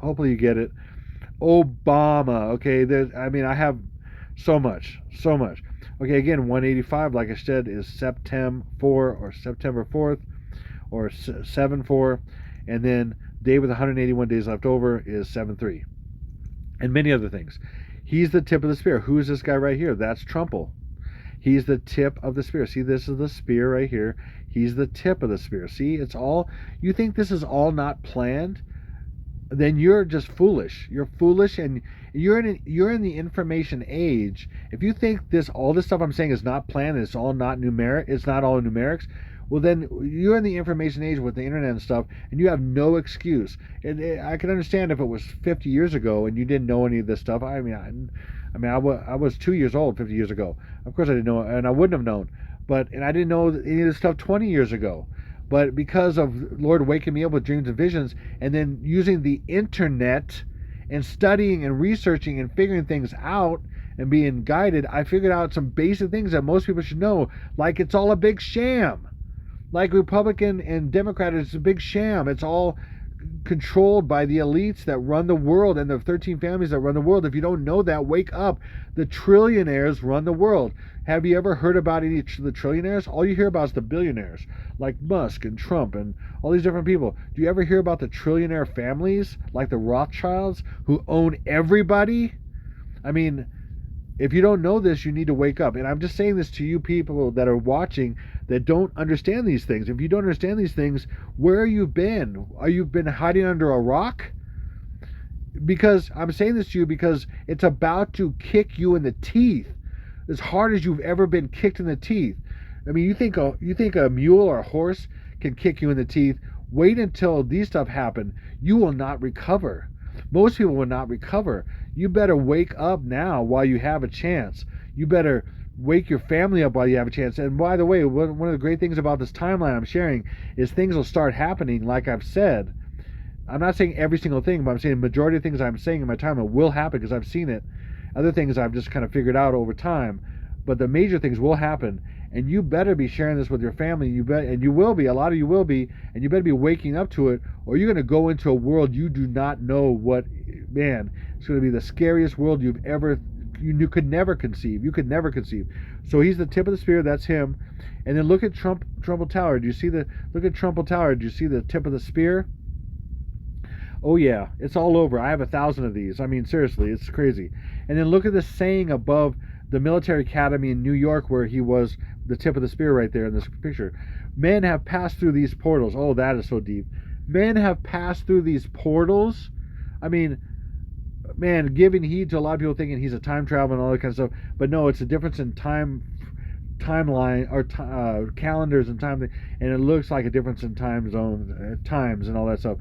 Hopefully you get it. Obama. Okay, I have so much. Okay, again, 185, like I said, is September 4 or September 4th or 7-4, and then day with 181 days left over is 7-3, and many other things. He's the tip of the spear. Who is this guy right here? That's Trumple. He's the tip of the spear. See, this is the spear right here. He's the tip of the spear. See, it's all, you think this is all not planned? Then you're just foolish. You're foolish, and you're in the information age. If you think all this stuff I'm saying is not planned, and it's all not numeric, it's not all numerics, well then you're in the information age with the internet and stuff, and you have no excuse. I can understand if it was 50 years ago and you didn't know any of this stuff. I was 2 years old 50 years ago. Of course I didn't know, and I wouldn't have known. And I didn't know any of this stuff 20 years ago. But because of Lord waking me up with dreams and visions, and then using the internet and studying and researching and figuring things out and being guided, I figured out some basic things that most people should know, like it's all a big sham. Like Republican and Democrat is a big sham. It's all controlled by the elites that run the world and the 13 families that run the world. If you don't know that, wake up. The trillionaires run the world. Have you ever heard about any of the trillionaires? All you hear about is the billionaires, like Musk and Trump and all these different people. Do you ever hear about the trillionaire families, like the Rothschilds, who own everybody? I mean, if you don't know this, you need to wake up. And I'm just saying this to you people that are watching that don't understand these things. If you don't understand these things, where have you been? Are you been hiding under a rock? Because I'm saying this to you because it's about to kick you in the teeth, as hard as you've ever been kicked in the teeth. I mean, you think a mule or a horse can kick you in the teeth? Wait until these stuff happen. You will not recover. Most people will not recover. You better wake up now while you have a chance. You better wake your family up while you have a chance. And by the way, one of the great things about this timeline I'm sharing is things will start happening, like I've said. I'm not saying every single thing, but I'm saying the majority of things I'm saying in my timeline will happen because I've seen it. Other things I've just kind of figured out over time. But the major things will happen. And you better be sharing this with your family. And you will be. A lot of you will be. And you better be waking up to it, or you're going to go into a world you do not know what. Man, it's going to be the scariest world you could never conceive. You could never conceive. So he's the tip of the spear. That's him. And then look at Trumbull Tower. Look at Trumbull Tower. Do you see the tip of the spear? Oh yeah, it's all over. I have 1,000 of these. I mean, seriously, it's crazy. And then look at the saying above the military academy in New York, where he was the tip of the spear right there in this picture. Men have passed through these portals. Oh, that is so deep. Men have passed through these portals. I mean, man, giving heed to a lot of people thinking he's a time traveler and all that kind of stuff. But no, it's a difference in timeline or calendars and time, and it looks like a difference in time zones, times and all that stuff.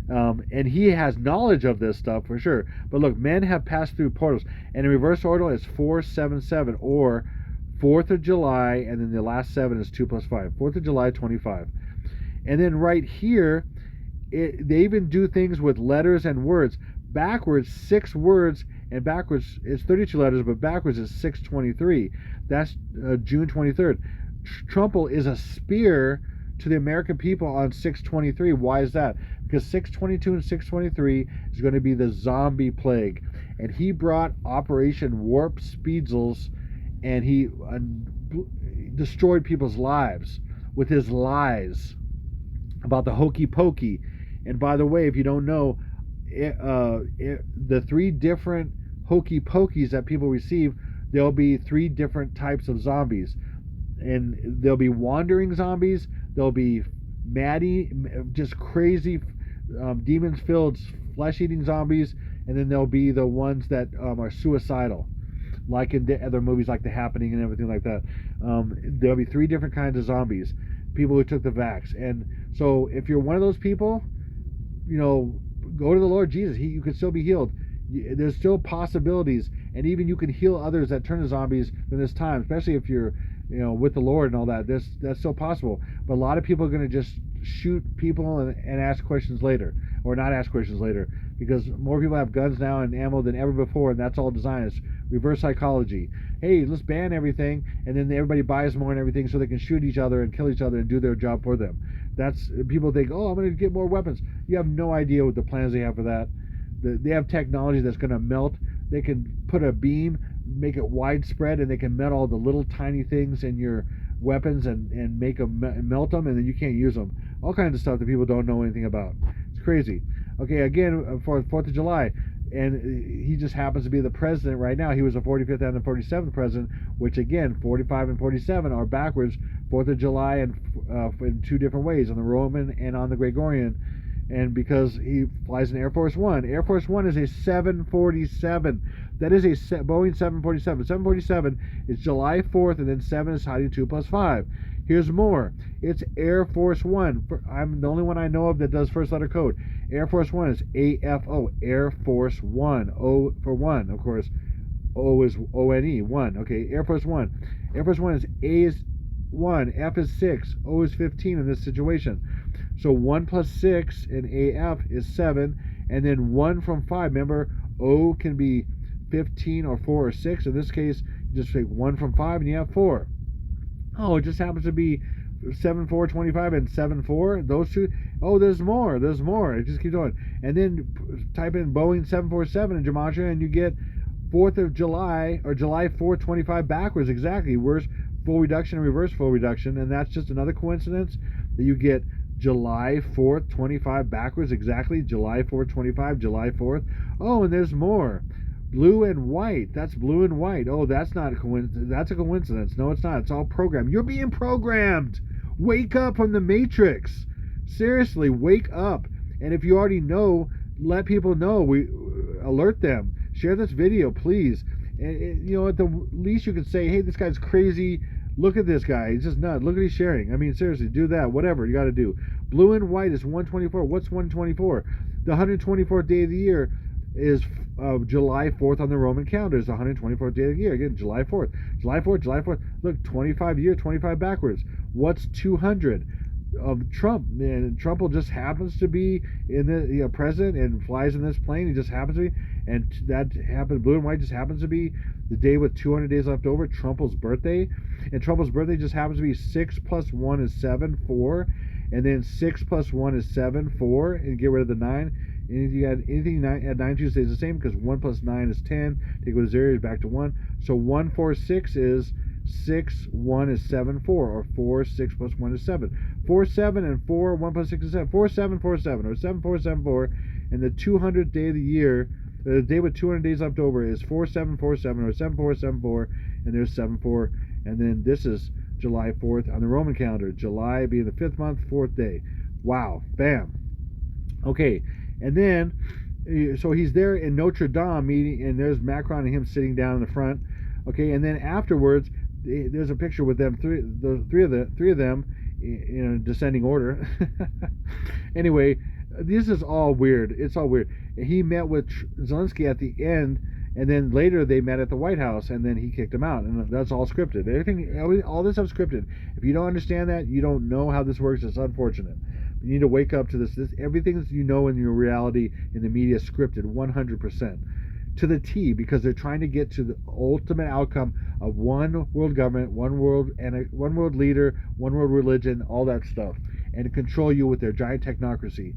And he has knowledge of this stuff for sure. But look, men have passed through portals. And in reverse order, it's 477, or 4th of July, and then the last 7 is 2 plus 5. 4th of July, 25. And then right here, they even do things with letters and words. Backwards, 6 words, and backwards is 32 letters, but backwards is 623. That's June 23rd. Trumbull is a spear to the American people on 623. Why is that? Because because 622 and 623 is going to be the zombie plague, and he brought Operation Warp Speedsels, and he destroyed people's lives with his lies about the hokey pokey. And by the way, if you don't know, the three different hokey pokies that people receive, there'll be three different types of zombies, and there'll be wandering zombies, there'll be maddie, just crazy, demons-filled, flesh-eating zombies, and then there'll be the ones that are suicidal, like in the other movies, like The Happening and everything like that. There'll be three different kinds of zombies, people who took the vax. And so if you're one of those people, go to the Lord Jesus. You can still be healed. There's still possibilities, and even you can heal others that turn to zombies in this time, especially if you're with the Lord and all that. That's still possible. But a lot of people are going to just shoot people and ask questions later, or not ask questions later, because more people have guns now and ammo than ever before, and that's all designed. It's reverse psychology. Hey, let's ban everything, and then everybody buys more and everything so they can shoot each other and kill each other and do their job for them. That's, people think, oh, I'm going to get more weapons. You have no idea what the plans they have for that. They have technology that's going to melt. They can put a beam, make it widespread, and they can melt all the little tiny things in your weapons and make them melt them, and then you can't use them. All kinds of stuff that people don't know anything about. It's crazy. Okay, again, for 4th of July, and he just happens to be the president right now. He was the 45th and the 47th president, which again, 45 and 47 are backwards. 4th of July and in two different ways, on the Roman and on the Gregorian. And because he flies in Air Force One. Air Force One is a 747. That is a Boeing 747. 747 is July 4th, and then 7 is hiding 2 plus 5. Here's more. It's Air Force One. I'm the only one I know of that does first letter code. Air Force One is AFO. Air Force One. O for one, of course. O is ONE. One. Okay, Air Force One. Air Force One is A is 1, F is 6, O is 15 in this situation. So 1 plus 6 in AF is 7, and then 1 from 5. Remember, O can be 15 or 4 or 6. In this case, you just take 1 from 5 and you have 4. Oh, it just happens to be 7, 4, 25 and 7, 4. Those two. Oh, there's more. There's more. It just keeps going. And then type in Boeing 747 in Gematria, and you get 4th of July, or July 4th, 25 backwards. Exactly. Where's full reduction and reverse full reduction? And that's just another coincidence that you get July 4th, 25 backwards. Exactly. July 4th, 25, July 4th. Oh, and there's more. Blue and white. That's blue and white. Oh, that's not a coincidence. That's a coincidence. No, it's not. It's all programmed. You're being programmed. Wake up from the Matrix. Seriously, wake up. And if you already know, let people know. We alert them. Share this video, please. And at the least you could say, hey, this guy's crazy. Look at this guy. He's just nuts. Look at what he's sharing. I mean, seriously, do that. Whatever you got to do. Blue and white is 124. What's 124? The 124th day of the year is July 4th on the Roman calendar. Is the 124th day of the year. Again, July 4th. July 4th, July 4th. Look, 25 year, 25 backwards. What's 200? Of Trump, and Trump will just happens to be in the president and flies in this plane. He just happens to be, and that happened. Blue and white just happens to be the day with 200 days left over. Trump's birthday, and Trump's birthday just happens to be 6 plus 1 is 7, 4, and then 6 plus 1 is 7, 4, and get rid of the 9. And you got anything at 9 2 stays the same because 1 plus 9 is 10. Take away 0 is back to 1. So 1 4 6 is 6, 1 is 7, 4, or 4, 6 plus 1 is 7. 4, 7, and 4, 1 plus 6 is 7. 4, 7, 4, 7, or 7, 4, 7, 4. And the 200th day of the year, the day with 200 days left over is 4, 7, 4, 7, or 7, 4, 7, 4. And there's 7, 4. And then this is July 4th on the Roman calendar. July being the 5th month, 4th day. Wow. Bam. Okay. And then, so he's there in Notre Dame meeting, and there's Macron and him sitting down in the front. Okay. And then afterwards, there's a picture with them, three of them in a descending order. Anyway, this is all weird. It's all weird. He met with Zelensky at the end, and then later they met at the White House, and then he kicked him out, and that's all scripted. Everything, all this stuff's scripted. If you don't understand that, you don't know how this works. It's unfortunate. You need to wake up to this. Everything that you know in your reality in the media is scripted 100%. To the T, because they're trying to get to the ultimate outcome of one world government, one world leader, one world religion, all that stuff, and to control you with their giant technocracy.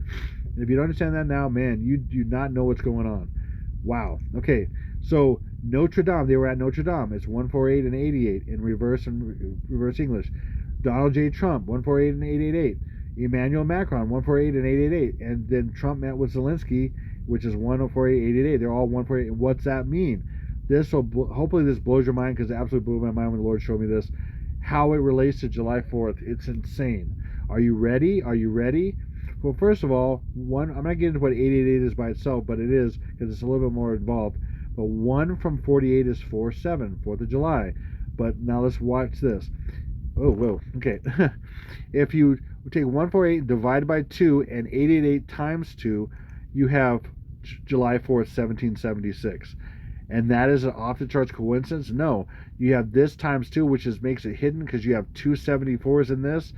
And if you don't understand that now, man, you do not know what's going on. Wow. Okay. So Notre Dame, they were at Notre Dame. It's 148 and 88 in reverse English. Donald J. Trump, 148 and 888. Emmanuel Macron, 148 and 888. And then Trump met with Zelensky, which is 148, 888. They're all 148. And what's that mean? Hopefully this blows your mind, because it absolutely blew my mind when the Lord showed me this. How it relates to July 4th. It's insane. Are you ready? Are you ready? Well, first of all, I'm not getting into what 888 is by itself, but it is, because it's a little bit more involved. But 1 from 48 is 47, 4th of July. But now let's watch this. Oh, whoa, okay. If you take 148 divided by 2 and 888 times 2, you have July 4th, 1776. And that is an off-the-charts coincidence? No. You have this times 2, which makes it hidden, because you have two 74s in this,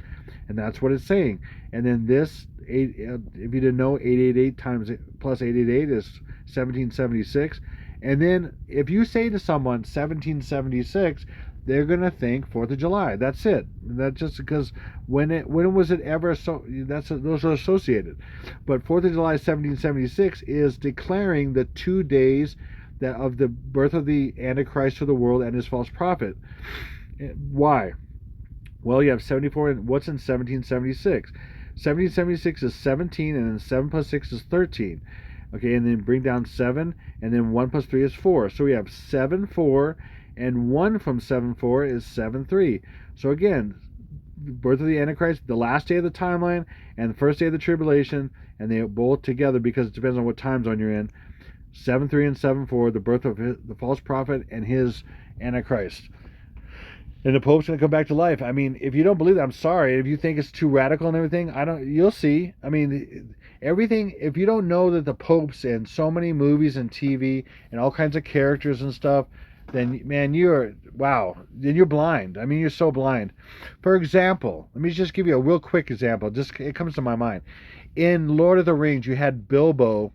and that's what it's saying. And then this, if you didn't know, 888 times plus 888 is 1776. And then if you say to someone 1776, they're going to think 4th of July. That's it. That's just because when was it ever, so those are associated. But 4th of July 1776 is declaring the 2 days that of the birth of the Antichrist to the world and his false prophet. Why? Well, you have 74, and what's in 1776? 1776 is 17, and then 7 plus 6 is 13. Okay, and then bring down 7, and then 1 plus 3 is 4. So we have 7, 4, and 1 from 7, 4 is 7, 3. So again, the birth of the Antichrist, the last day of the timeline, and the first day of the tribulation, and they both together, because it depends on what time zone you're in. 7, 3 and 7, 4, the birth of the false prophet and his Antichrist. And the Pope's going to come back to life. I mean, if you don't believe that, I'm sorry. If you think it's too radical and everything, you'll see. I mean, everything, if you don't know that the Pope's in so many movies and TV and all kinds of characters and stuff, then, man, wow, then you're blind. I mean, you're so blind. For example, let me just give you a real quick example. It comes to my mind. In Lord of the Rings, you had Bilbo,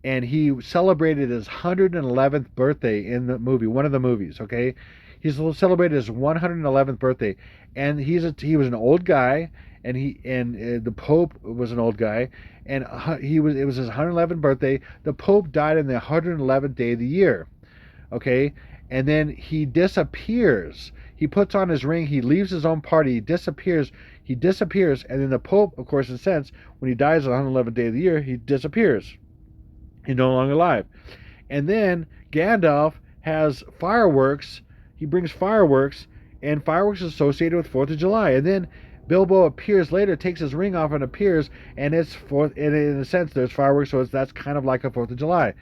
and he celebrated his 111th birthday in the movie, one of the movies, okay? He's celebrated his 111th birthday, and he was an old guy, and the Pope was an old guy, and it was his 111th birthday. The Pope died on the 111th day of the year, okay? And then he disappears. He puts on his ring, he leaves his own party, he disappears, and then the Pope, of course, in a sense, when he dies on the 111th day of the year, he disappears. He's no longer alive. And then Gandalf has fireworks. He brings fireworks, and fireworks is associated with 4th of July. And then Bilbo appears later, takes his ring off and appears, and it's in a sense there's fireworks, so that's kind of like a 4th of July.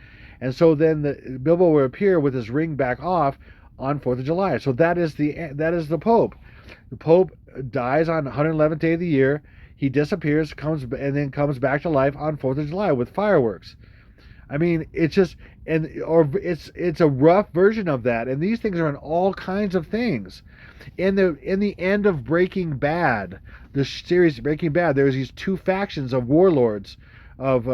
And so then Bilbo will appear with his ring back off on 4th of July. So that is the Pope. The Pope dies on 111th day of the year. He disappears, comes back to life on 4th of July with fireworks. I mean, it's a rough version of that, and these things are in all kinds of things. In the end of Breaking Bad, the series Breaking Bad, there's these two factions of warlords, of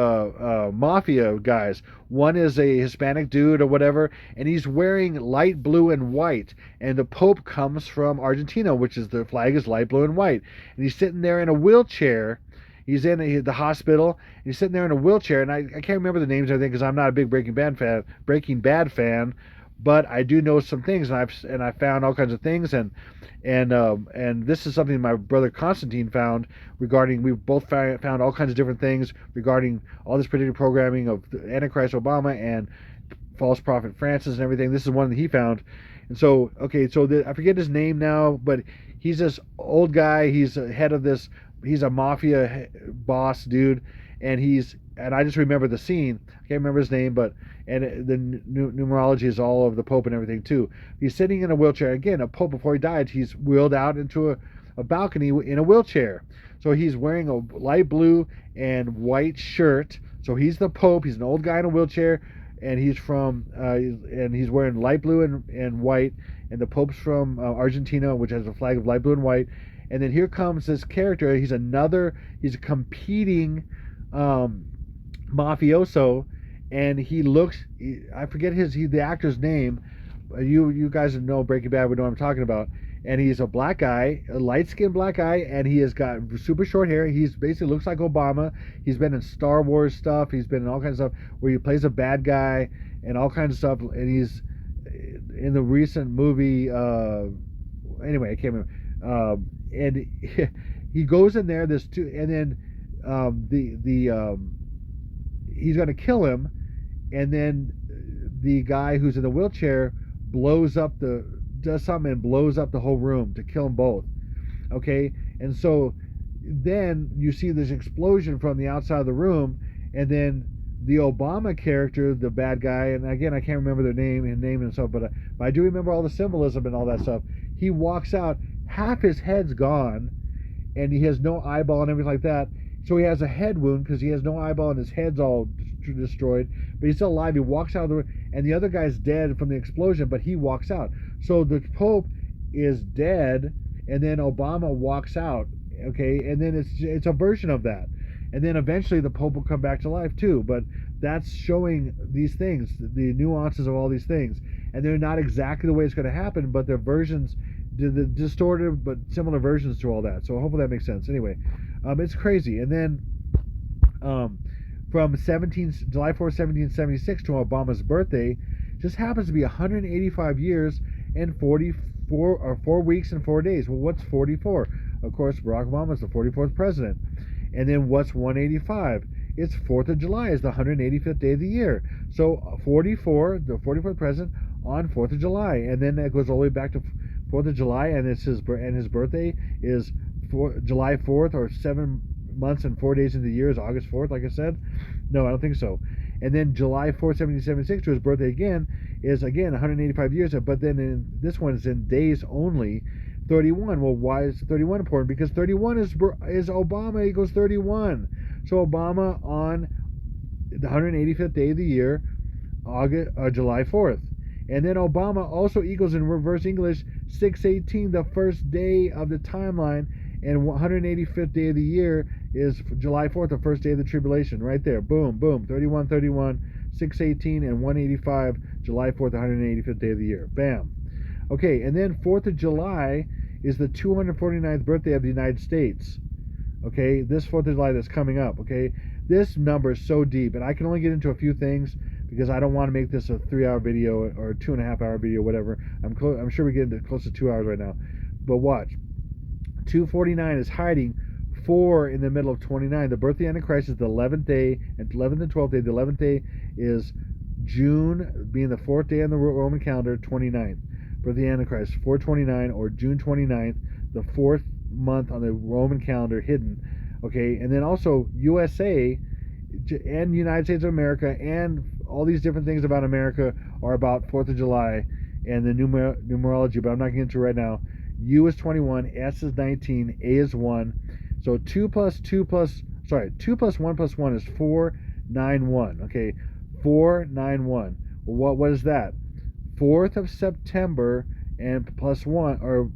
mafia guys. One is a Hispanic dude or whatever, and he's wearing light blue and white, and the Pope comes from Argentina, which is the flag is light blue and white, and he's sitting there in a wheelchair. He's in the hospital. And he's sitting there in a wheelchair, and I can't remember the names of everything because I'm not a big Breaking Bad fan, but I do know some things, and I found all kinds of things, and this is something my brother Constantine found regarding. We both found all kinds of different things regarding all this predictive programming of Antichrist Obama and false prophet Francis and everything. This is one that he found, and so I forget his name now, but he's this old guy. He's the head of this. He's a mafia boss dude, and I just remember the scene. I can't remember his name, but the numerology is all of the Pope and everything too. He's sitting in a wheelchair. Again, a Pope, before he died, he's wheeled out into a balcony in a wheelchair. So he's wearing a light blue and white shirt. So he's the Pope. He's an old guy in a wheelchair, and he's wearing light blue and white. And the Pope's from Argentina, which has a flag of light blue and white. And then here comes this character. He's a competing mafioso, and I forget the actor's name. You guys know Breaking Bad, we know what I'm talking about. and he's a black guy, a light-skinned black guy, and he has got super short hair. He's basically looks like Obama. He's been in Star Wars stuff. He's been in all kinds of stuff where he plays a bad guy and all kinds of stuff. And he's in the recent movie. Anyway, I can't remember. And he goes in there. There's two, and then he's going to kill him, and then the guy who's in the wheelchair does something and blows up the whole room to kill them both. Okay, and so then you see this explosion from the outside of the room, and then the Obama character, the bad guy, and again I can't remember their name and stuff, but I do remember all the symbolism and all that stuff. He walks out, half his head's gone, and he has no eyeball and everything like that. So he has a head wound because he has no eyeball and his head's all destroyed, but he's still alive. He walks out of the room, and the other guy's dead from the explosion, but he walks out. So the Pope is dead, and then Obama walks out. Okay, and then it's a version of that, and then eventually the Pope will come back to life too. But that's showing these things, the nuances of all these things, and they're not exactly the way it's going to happen, but they're versions, the distorted but similar versions to all that. So hopefully that makes sense. Anyway, it's crazy. And then from July 4th, 1776 to Obama's birthday, just happens to be 185 years and 4 weeks and 4 days. Well, what's 44? Of course, Barack Obama is the 44th president. And then what's 185? It's 4th of July is the 185th day of the year. So 44, the 44th president on 4th of July. And then that goes all the way back to 4th of July, and his birthday is July 4th, or 7 months and 4 days in the year is August 4th, like I said. No, I don't think so. And then July 4th, 1776, to his birthday again, is again 185 years, but then this one is in days only, 31. Well, why is 31 important? Because 31 is Obama equals 31. So Obama on the 185th day of the year, July 4th. And then Obama also equals, in reverse English, 618, the first day of the timeline, and 185th day of the year is July 4th, the first day of the tribulation. Right there. Boom, boom. 31, 31, 618, and 185, July 4th, 185th day of the year. Bam. Okay, and then 4th of July is the 249th birthday of the United States. Okay, this 4th of July that's coming up. Okay, this number is so deep, and I can only get into a few things because I don't want to make this a 3-hour video or a 2.5-hour video, whatever. I'm sure we get into close to 2 hours right now. But watch. 249 is hiding 4 in the middle of 29. The birth of the Antichrist is the 11th day, and 11th and 12th day. The 11th day is June, being the 4th day on the Roman calendar, 29th. Birth of the Antichrist, 429, or June 29th, the 4th month on the Roman calendar, hidden. Okay, and then also USA and United States of America and all these different things about America are about 4th of July and the numerology, but I'm not getting into it right now. U is 21, S is 19, A is 1. So 2 plus 1 plus 1 is 491. Okay, 491. Well, what is that? 4th of September and plus 1, or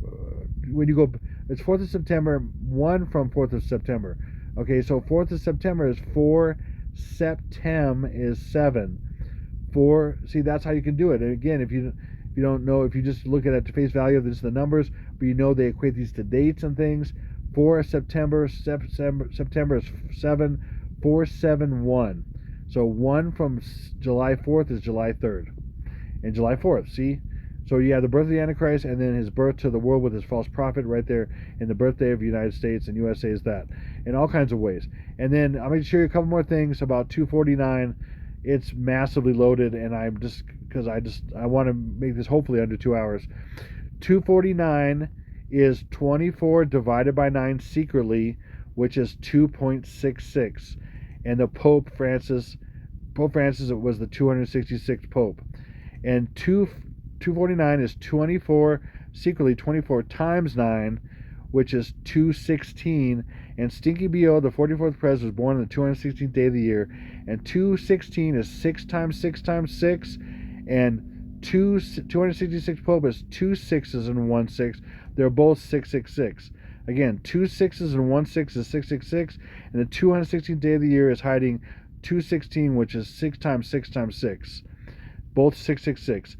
when you go, it's 4th of September, 1 from 4th of September. Okay, so 4th of September is 4, Septem is 7. 4, see, that's how you can do it. And again, if you don't know, if you just look at it at face value, this is the numbers, but you know they equate these to dates and things. 4 September is 7, 471. So 1 from July 4th is July 3rd. And July 4th, see? So you have the birth of the Antichrist, and then his birth to the world with his false prophet right there, and the birthday of the United States, and USA is that, in all kinds of ways. And then I'm going to show you a couple more things about 249. It's massively loaded, and I'm just, because I want to make this hopefully under 2 hours. 249 is 24 divided by 9 secretly, which is 2.66. And the Pope Francis was the 266th Pope. And 249 is 24, secretly 24 times 9, which is 216. And Stinky B.O., the 44th president, was born on the 216th day of the year. And 216 is 6 times 6 times 6. And 266 Pope is 2 6s and 1 6. They're both 666. Again, 2 6s and 1 6 is 666. And the 216th day of the year is hiding 216, which is 6 times 6 times 6. Both 666.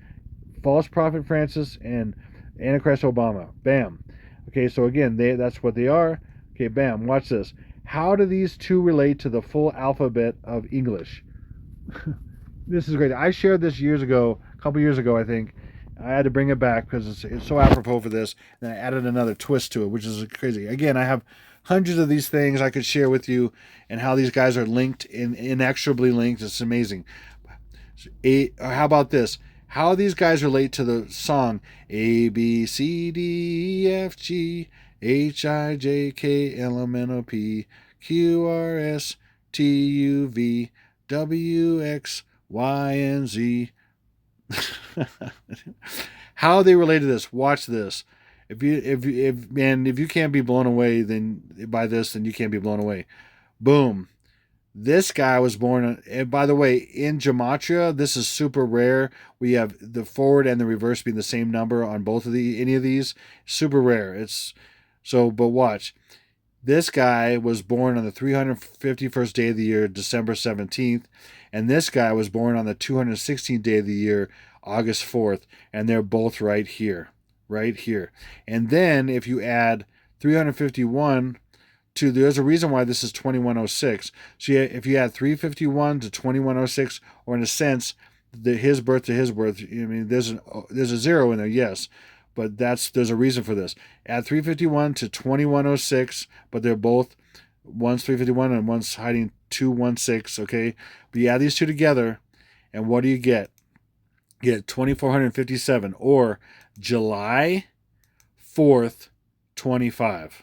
False prophet Francis and Antichrist Obama. Bam. Okay, so again, that's what they are. Okay, bam. Watch this. How do these two relate to the full alphabet of English? This is great. I shared this years ago, a couple years ago, I think. I had to bring it back because it's so apropos for this. And I added another twist to it, which is crazy. Again, I have hundreds of these things I could share with you, and how these guys are linked, inexorably linked. It's amazing. How about this? How these guys relate to the song A B C D E F G H I J K L M N O P Q R S T U V W X Y and Z. How they relate to this? Watch this. If you can't be blown away then by this, then you can't be blown away. Boom. This guy was born, and by the way, in Gematria, this is super rare. We have the forward and the reverse being the same number on both of any of these. Super rare. But watch. This guy was born on the 351st day of the year, December 17th, and this guy was born on the 216th day of the year, August 4th, and they're both right here. Right here. And then if you add 351 there's a reason why this is 2106. So if you add 351 to 2106, or in a sense, his birth to his birth, I mean, there's a zero in there, yes, but there's a reason for this. Add 351 to 2106, but they're both, one's 351 and one's hiding 216. Okay, but you add these two together, and what do you get? You get 2457, or July 4th, 25.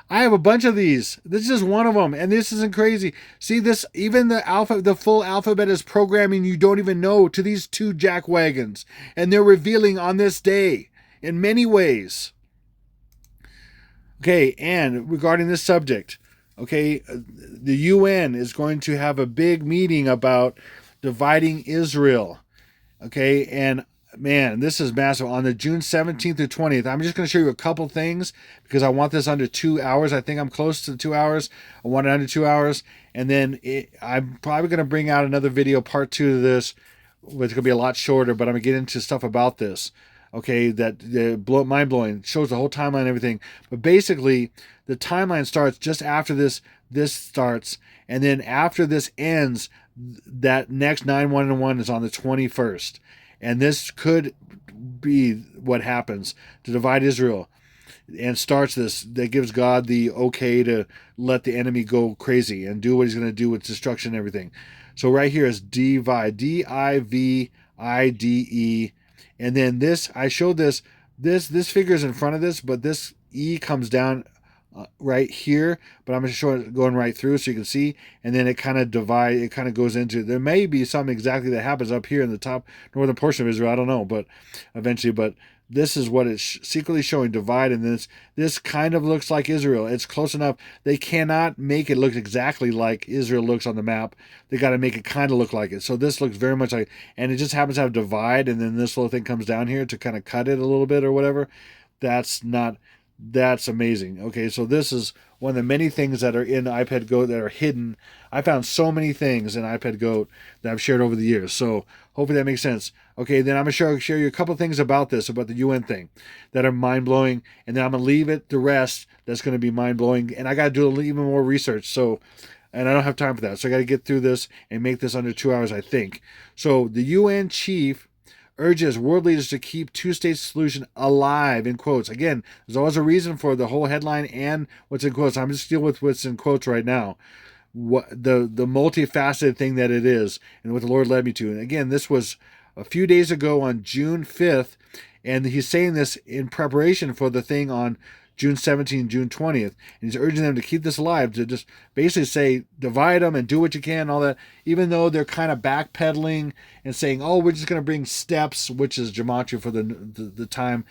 I have a bunch of these. This is just one of them, and this isn't crazy. See this? Even the full alphabet is programming you don't even know to these two jackwagons, and they're revealing on this day in many ways. Okay, and regarding this subject, okay, the UN is going to have a big meeting about dividing Israel. Okay, and man, this is massive. On the June 17th through 20th, I'm just going to show you a couple things because I want this under 2 hours. I think I'm close to 2 hours. I want it under 2 hours. And then I'm probably going to bring out another video, part 2 of this, which is going to be a lot shorter, but I'm going to get into stuff about this. Okay, mind-blowing. It shows the whole timeline and everything. But basically, the timeline starts just after this starts. And then after this ends, that next 911 is on the 21st. And this could be what happens to divide Israel, and starts this, that gives God the okay to let the enemy go crazy and do what he's going to do with destruction and everything. So right here is divide, Divide. And then this, I showed this figure is in front of this, but this E comes down right here, but I'm going to show it going right through so you can see, and then it kind of goes into, there may be something exactly that happens up here in the top northern portion of Israel, I don't know, but eventually, but this is what it's secretly showing, divide, and this kind of looks like Israel. It's close enough. They cannot make it look exactly like Israel looks on the map. They got to make it kind of look like it. So this looks very much like, and it just happens to have divide, and then this little thing comes down here to kind of cut it a little bit or whatever. That's amazing. Okay, so this is one of the many things that are in iPad Goat that are hidden. I found so many things in iPad Goat that I've shared over the years. So hopefully that makes sense. Okay, then I'm going to share you a couple things about this, about the UN thing, that are mind-blowing. And then I'm going to leave it the rest that's going to be mind-blowing. And I got to do even more research. And I don't have time for that. So I got to get through this and make this under 2 hours, I think. So the UN chief urges world leaders to keep two-state solution alive, in quotes. Again, there's always a reason for the whole headline and what's in quotes. I'm just dealing with what's in quotes right now. What the multifaceted thing that it is, and what the Lord led me to. And again, this was a few days ago on June 5th, and he's saying this in preparation for the thing on June 17th, June 20th. And he's urging them to keep this alive, to just basically say, divide them and do what you can, all that, even though they're kind of backpedaling and saying, oh, we're just going to bring steps, which is gematria for the time,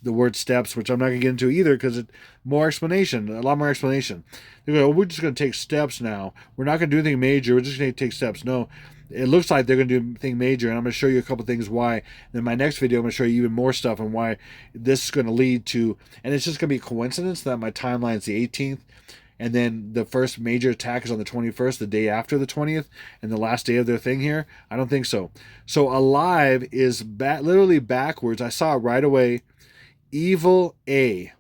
the word steps, which I'm not going to get into either because a lot more explanation. They go, oh, we're just going to take steps now. We're not going to do anything major. We're just going to take steps. No. It looks like they're going to do anything major, and I'm going to show you a couple things why. And in my next video, I'm going to show you even more stuff and why this is going to lead to, and it's just going to be a coincidence that my timeline is the 18th, and then the first major attack is on the 21st, the day after the 20th, and the last day of their thing here? I don't think so. So alive is literally backwards. I saw it right away. Evil A.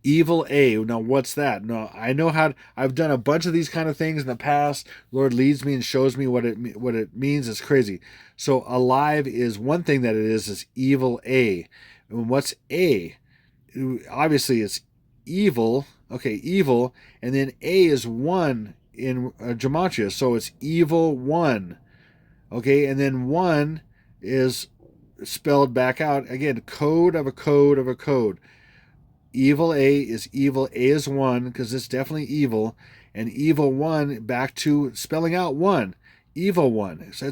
Evil A. Now, what's that? No, I know I've done a bunch of these kind of things in the past. Lord leads me and shows me what it means. It's crazy. So alive is one thing that it is evil A. And what's A? Obviously, it's evil. Okay, evil. And then A is 1 in Gematria. So it's evil 1. Okay, and then 1 is spelled back out. Again, code of a code of a code. Evil A is evil. A is 1 because it's definitely evil. And evil 1 back to spelling out 1. Evil 1. So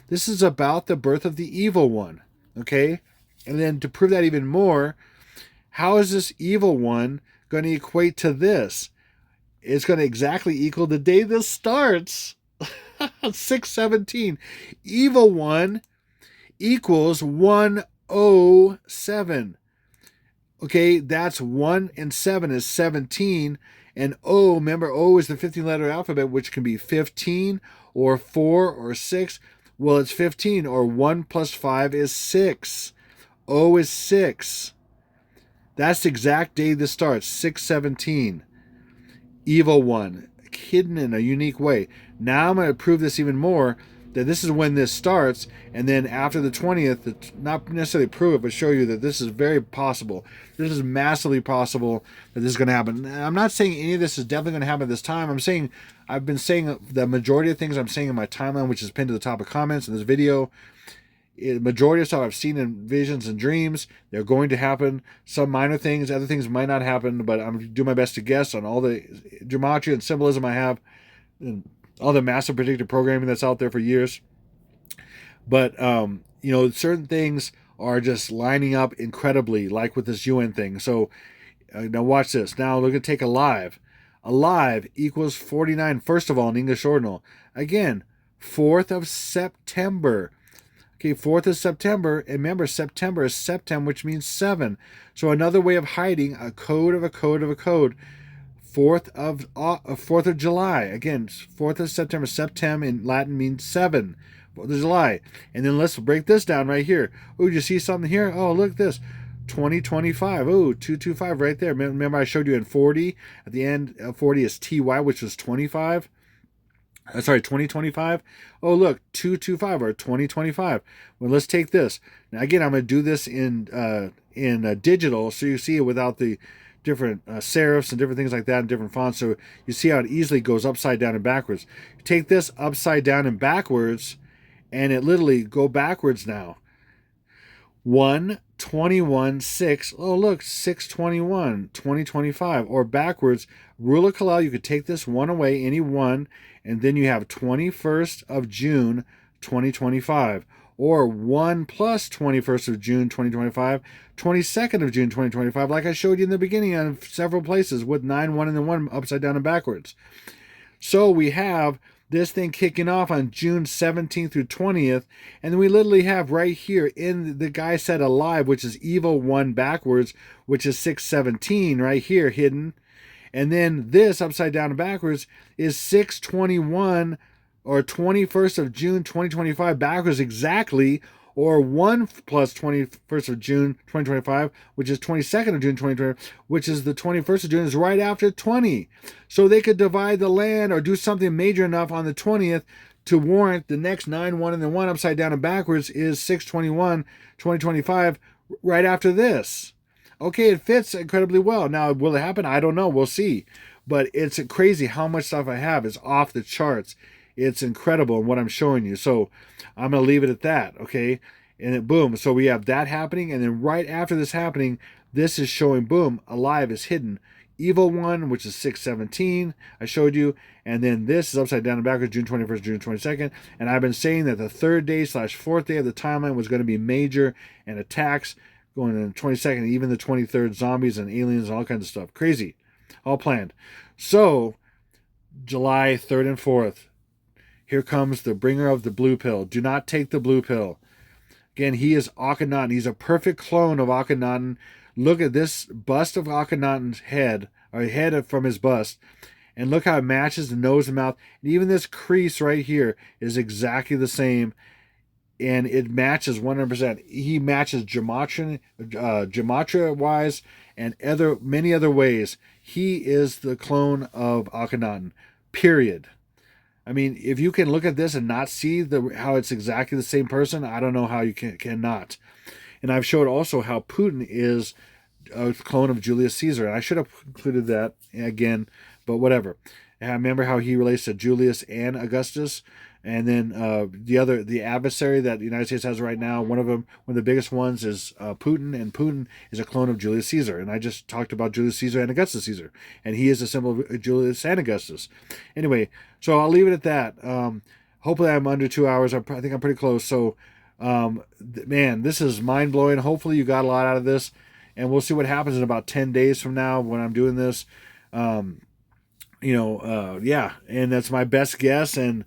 this is about the birth of the evil one. Okay? And then to prove that even more, how is this evil one going to equate to this? It's going to exactly equal the day this starts. 6/17. Evil 1 equals 107. Okay, that's 1 and 7 is 17. And O, remember, O is the 15-letter alphabet, which can be 15 or 4 or 6. Well, it's 15, or 1 plus 5 is 6. O is 6. That's the exact day this starts, 6/17. Evil 1, hidden in a unique way. Now I'm going to prove this even more, that this is when this starts, and then after the 20th, not necessarily prove it, but show you that this is very possible. This is massively possible that this is going to happen. I'm not saying any of this is definitely going to happen at this time. I've been saying the majority of things I'm saying in my timeline, which is pinned to the top of comments in this video. The majority of stuff I've seen in visions and dreams, they're going to happen. Some minor things, other things might not happen, but I'm going to do my best to guess on all the gematria and symbolism I have, and all the massive predictive programming that's out there for years. But, certain things are just lining up incredibly, like with this UN thing. So, now watch this. Now, we're going to take alive. Alive equals 49, first of all, in English ordinal. Again, 4th of September. Okay, 4th of September, and remember, September is septem, which means 7. So another way of hiding a code of a code of a code. 4th of July. Again, 4th of September. Septem in Latin means 7. 4th of July. And then let's break this down right here. Oh, you see something here? Oh, look at this. 2025. Oh, 225 right there. Remember I showed you in 40. At the end of 40 is TY, which was 25. 2025. Oh, look, 225 or 2025. Well, let's take this. Now, again, I'm going to do this in digital, so you see it without the different serifs and different things like that and different fonts. So you see how it easily goes upside down and backwards. You take this upside down and backwards, and it literally go backwards now. 1/21 6. Oh, look, 6/21 2025, or backwards. Rule of Kalal, you could take this one away, any one, and then you have 21st of June 2025, or 1 plus 21st of June 2025, 22nd of June 2025, like I showed you in the beginning on several places with 9, 1, and then 1 upside down and backwards. So we have this thing kicking off on June 17th through 20th, and then we literally have right here in the guy said alive, which is evil 1 backwards, which is 6/17 right here hidden. And then this upside down and backwards is 6/21 or 21st of June 2025 backwards exactly, or 1 plus 21st of June 2025, which is 22nd of June 2025, which is the 21st of June, is right after 20. So they could divide the land or do something major enough on the 20th to warrant the next 9, 1, and then 1 upside down and backwards is 6/21 2025 right after this. Okay, it fits incredibly well. Now, will it happen? I don't know. We'll see. But it's crazy how much stuff I have. It's off the charts. It's incredible in what I'm showing you. So I'm going to leave it at that, okay? And then boom. So we have that happening. And then right after this happening, this is showing, boom, alive is hidden. Evil 1, which is 6/17, I showed you. And then this is upside down and backwards, June 21st, June 22nd. And I've been saying that the 3rd day / 4th day of the timeline was going to be major and attacks going in the 22nd, even the 23rd, zombies and aliens and all kinds of stuff. Crazy. All planned. So, July 3rd and 4th. Here comes the bringer of the blue pill. Do not take the blue pill. Again, he is Akhenaten. He's a perfect clone of Akhenaten. Look at this bust of Akhenaten's head, or head from his bust. And look how it matches the nose and mouth. And even this crease right here is exactly the same. And it matches 100%. He matches Gematria wise and many other ways. He is the clone of Akhenaten. Period. I mean, if you can look at this and not see how it's exactly the same person, I don't know how you cannot. And I've showed also how Putin is a clone of Julius Caesar. And I should have included that again, but whatever. And I remember how he relates to Julius and Augustus. And then the adversary that the United States has right now, one of the biggest ones is Putin, and Putin is a clone of Julius Caesar. And I just talked about Julius Caesar and Augustus Caesar, and he is a symbol of Julius and Augustus. Anyway, so I'll leave it at that. Hopefully, I'm under 2 hours. I think I'm pretty close. So, man, this is mind blowing. Hopefully, you got a lot out of this, and we'll see what happens in about 10 days from now when I'm doing this. Yeah, and that's my best guess. And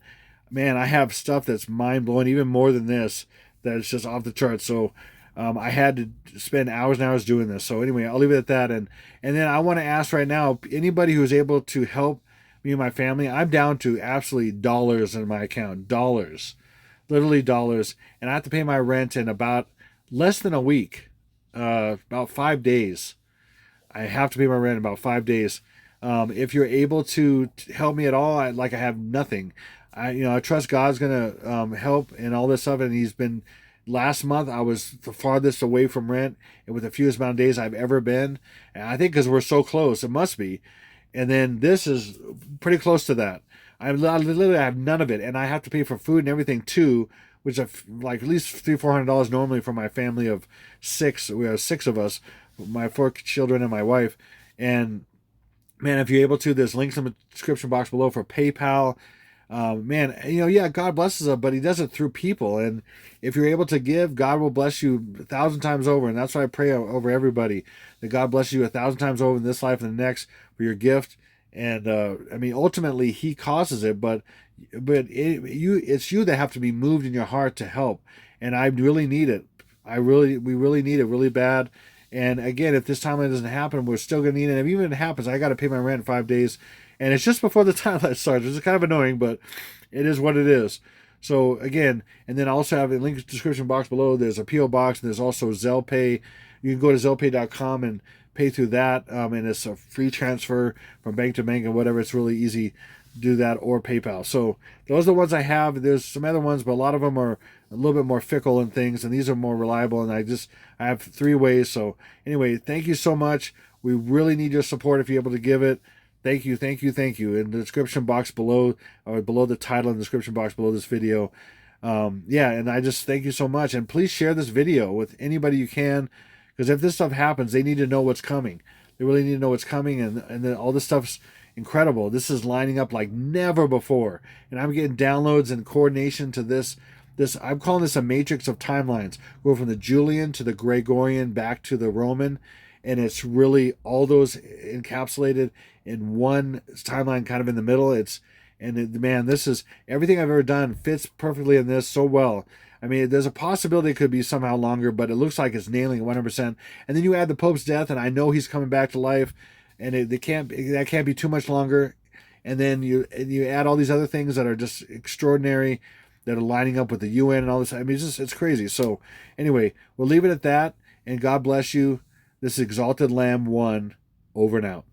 man, I have stuff that's mind-blowing, even more than this, that is just off the charts. So I had to spend hours and hours doing this. So anyway, I'll leave it at that. And then I want to ask right now, anybody who's able to help me and my family, I'm down to absolutely dollars in my account. Dollars. Literally dollars. And I have to pay my rent in about less than a week. About 5 days. I have to pay my rent in about 5 days. If you're able to help me at all, I have nothing. I trust God's gonna help and all this stuff. And He's been. Last month I was the farthest away from rent, and with the fewest amount of days I've ever been. And I think because we're so close, it must be. And then this is pretty close to that. I literally have none of it, and I have to pay for food and everything too, which is like at least $300-400 normally for my family of 6. We have 6 of us, my 4 children and my wife. And man, if you're able to, there's links in the description box below for PayPal. Man, yeah, God blesses us, but He does it through people. And if you're able to give, God will bless you 1,000 times over. And that's why I pray over everybody, that God blesses you 1,000 times over in this life and the next for your gift. And ultimately He causes it, but it's you that have to be moved in your heart to help. And I really need it. We really need it really bad. And again, if this timeline doesn't happen, we're still going to need it. And if even it happens, I got to pay my rent in 5 days. And it's just before the timeline starts, which is kind of annoying, but it is what it is. So again, and then I also have a link in the description box below. There's a P.O. box, and there's also Zelle Pay. You can go to zellpay.com and pay through that. And it's a free transfer from bank to bank and whatever. It's really easy to do that, or PayPal. So those are the ones I have. There's some other ones, but a lot of them are a little bit more fickle and things, and these are more reliable. And I have 3 ways. So anyway, thank you so much. We really need your support if you're able to give it. Thank you. In the description box below, or below the title in the description box below this video. And I just thank you so much. And please share this video with anybody you can, because if this stuff happens, they need to know what's coming. They really need to know what's coming, and then all this stuff's incredible. This is lining up like never before. And I'm getting downloads and coordination to this. I'm calling this a matrix of timelines. Go from the Julian to the Gregorian back to the Roman. And it's really all those encapsulated in one timeline, kind of in the middle. Man, this is everything I've ever done fits perfectly in this so well. I mean, there's a possibility it could be somehow longer, but it looks like it's nailing it 100%. And then you add the Pope's death, and I know he's coming back to life, and that can't be too much longer. And then you add all these other things that are just extraordinary, that are lining up with the UN and all this. I mean, it's crazy. So anyway, we'll leave it at that, and God bless you. This is Exalted Lamb 1, over and out.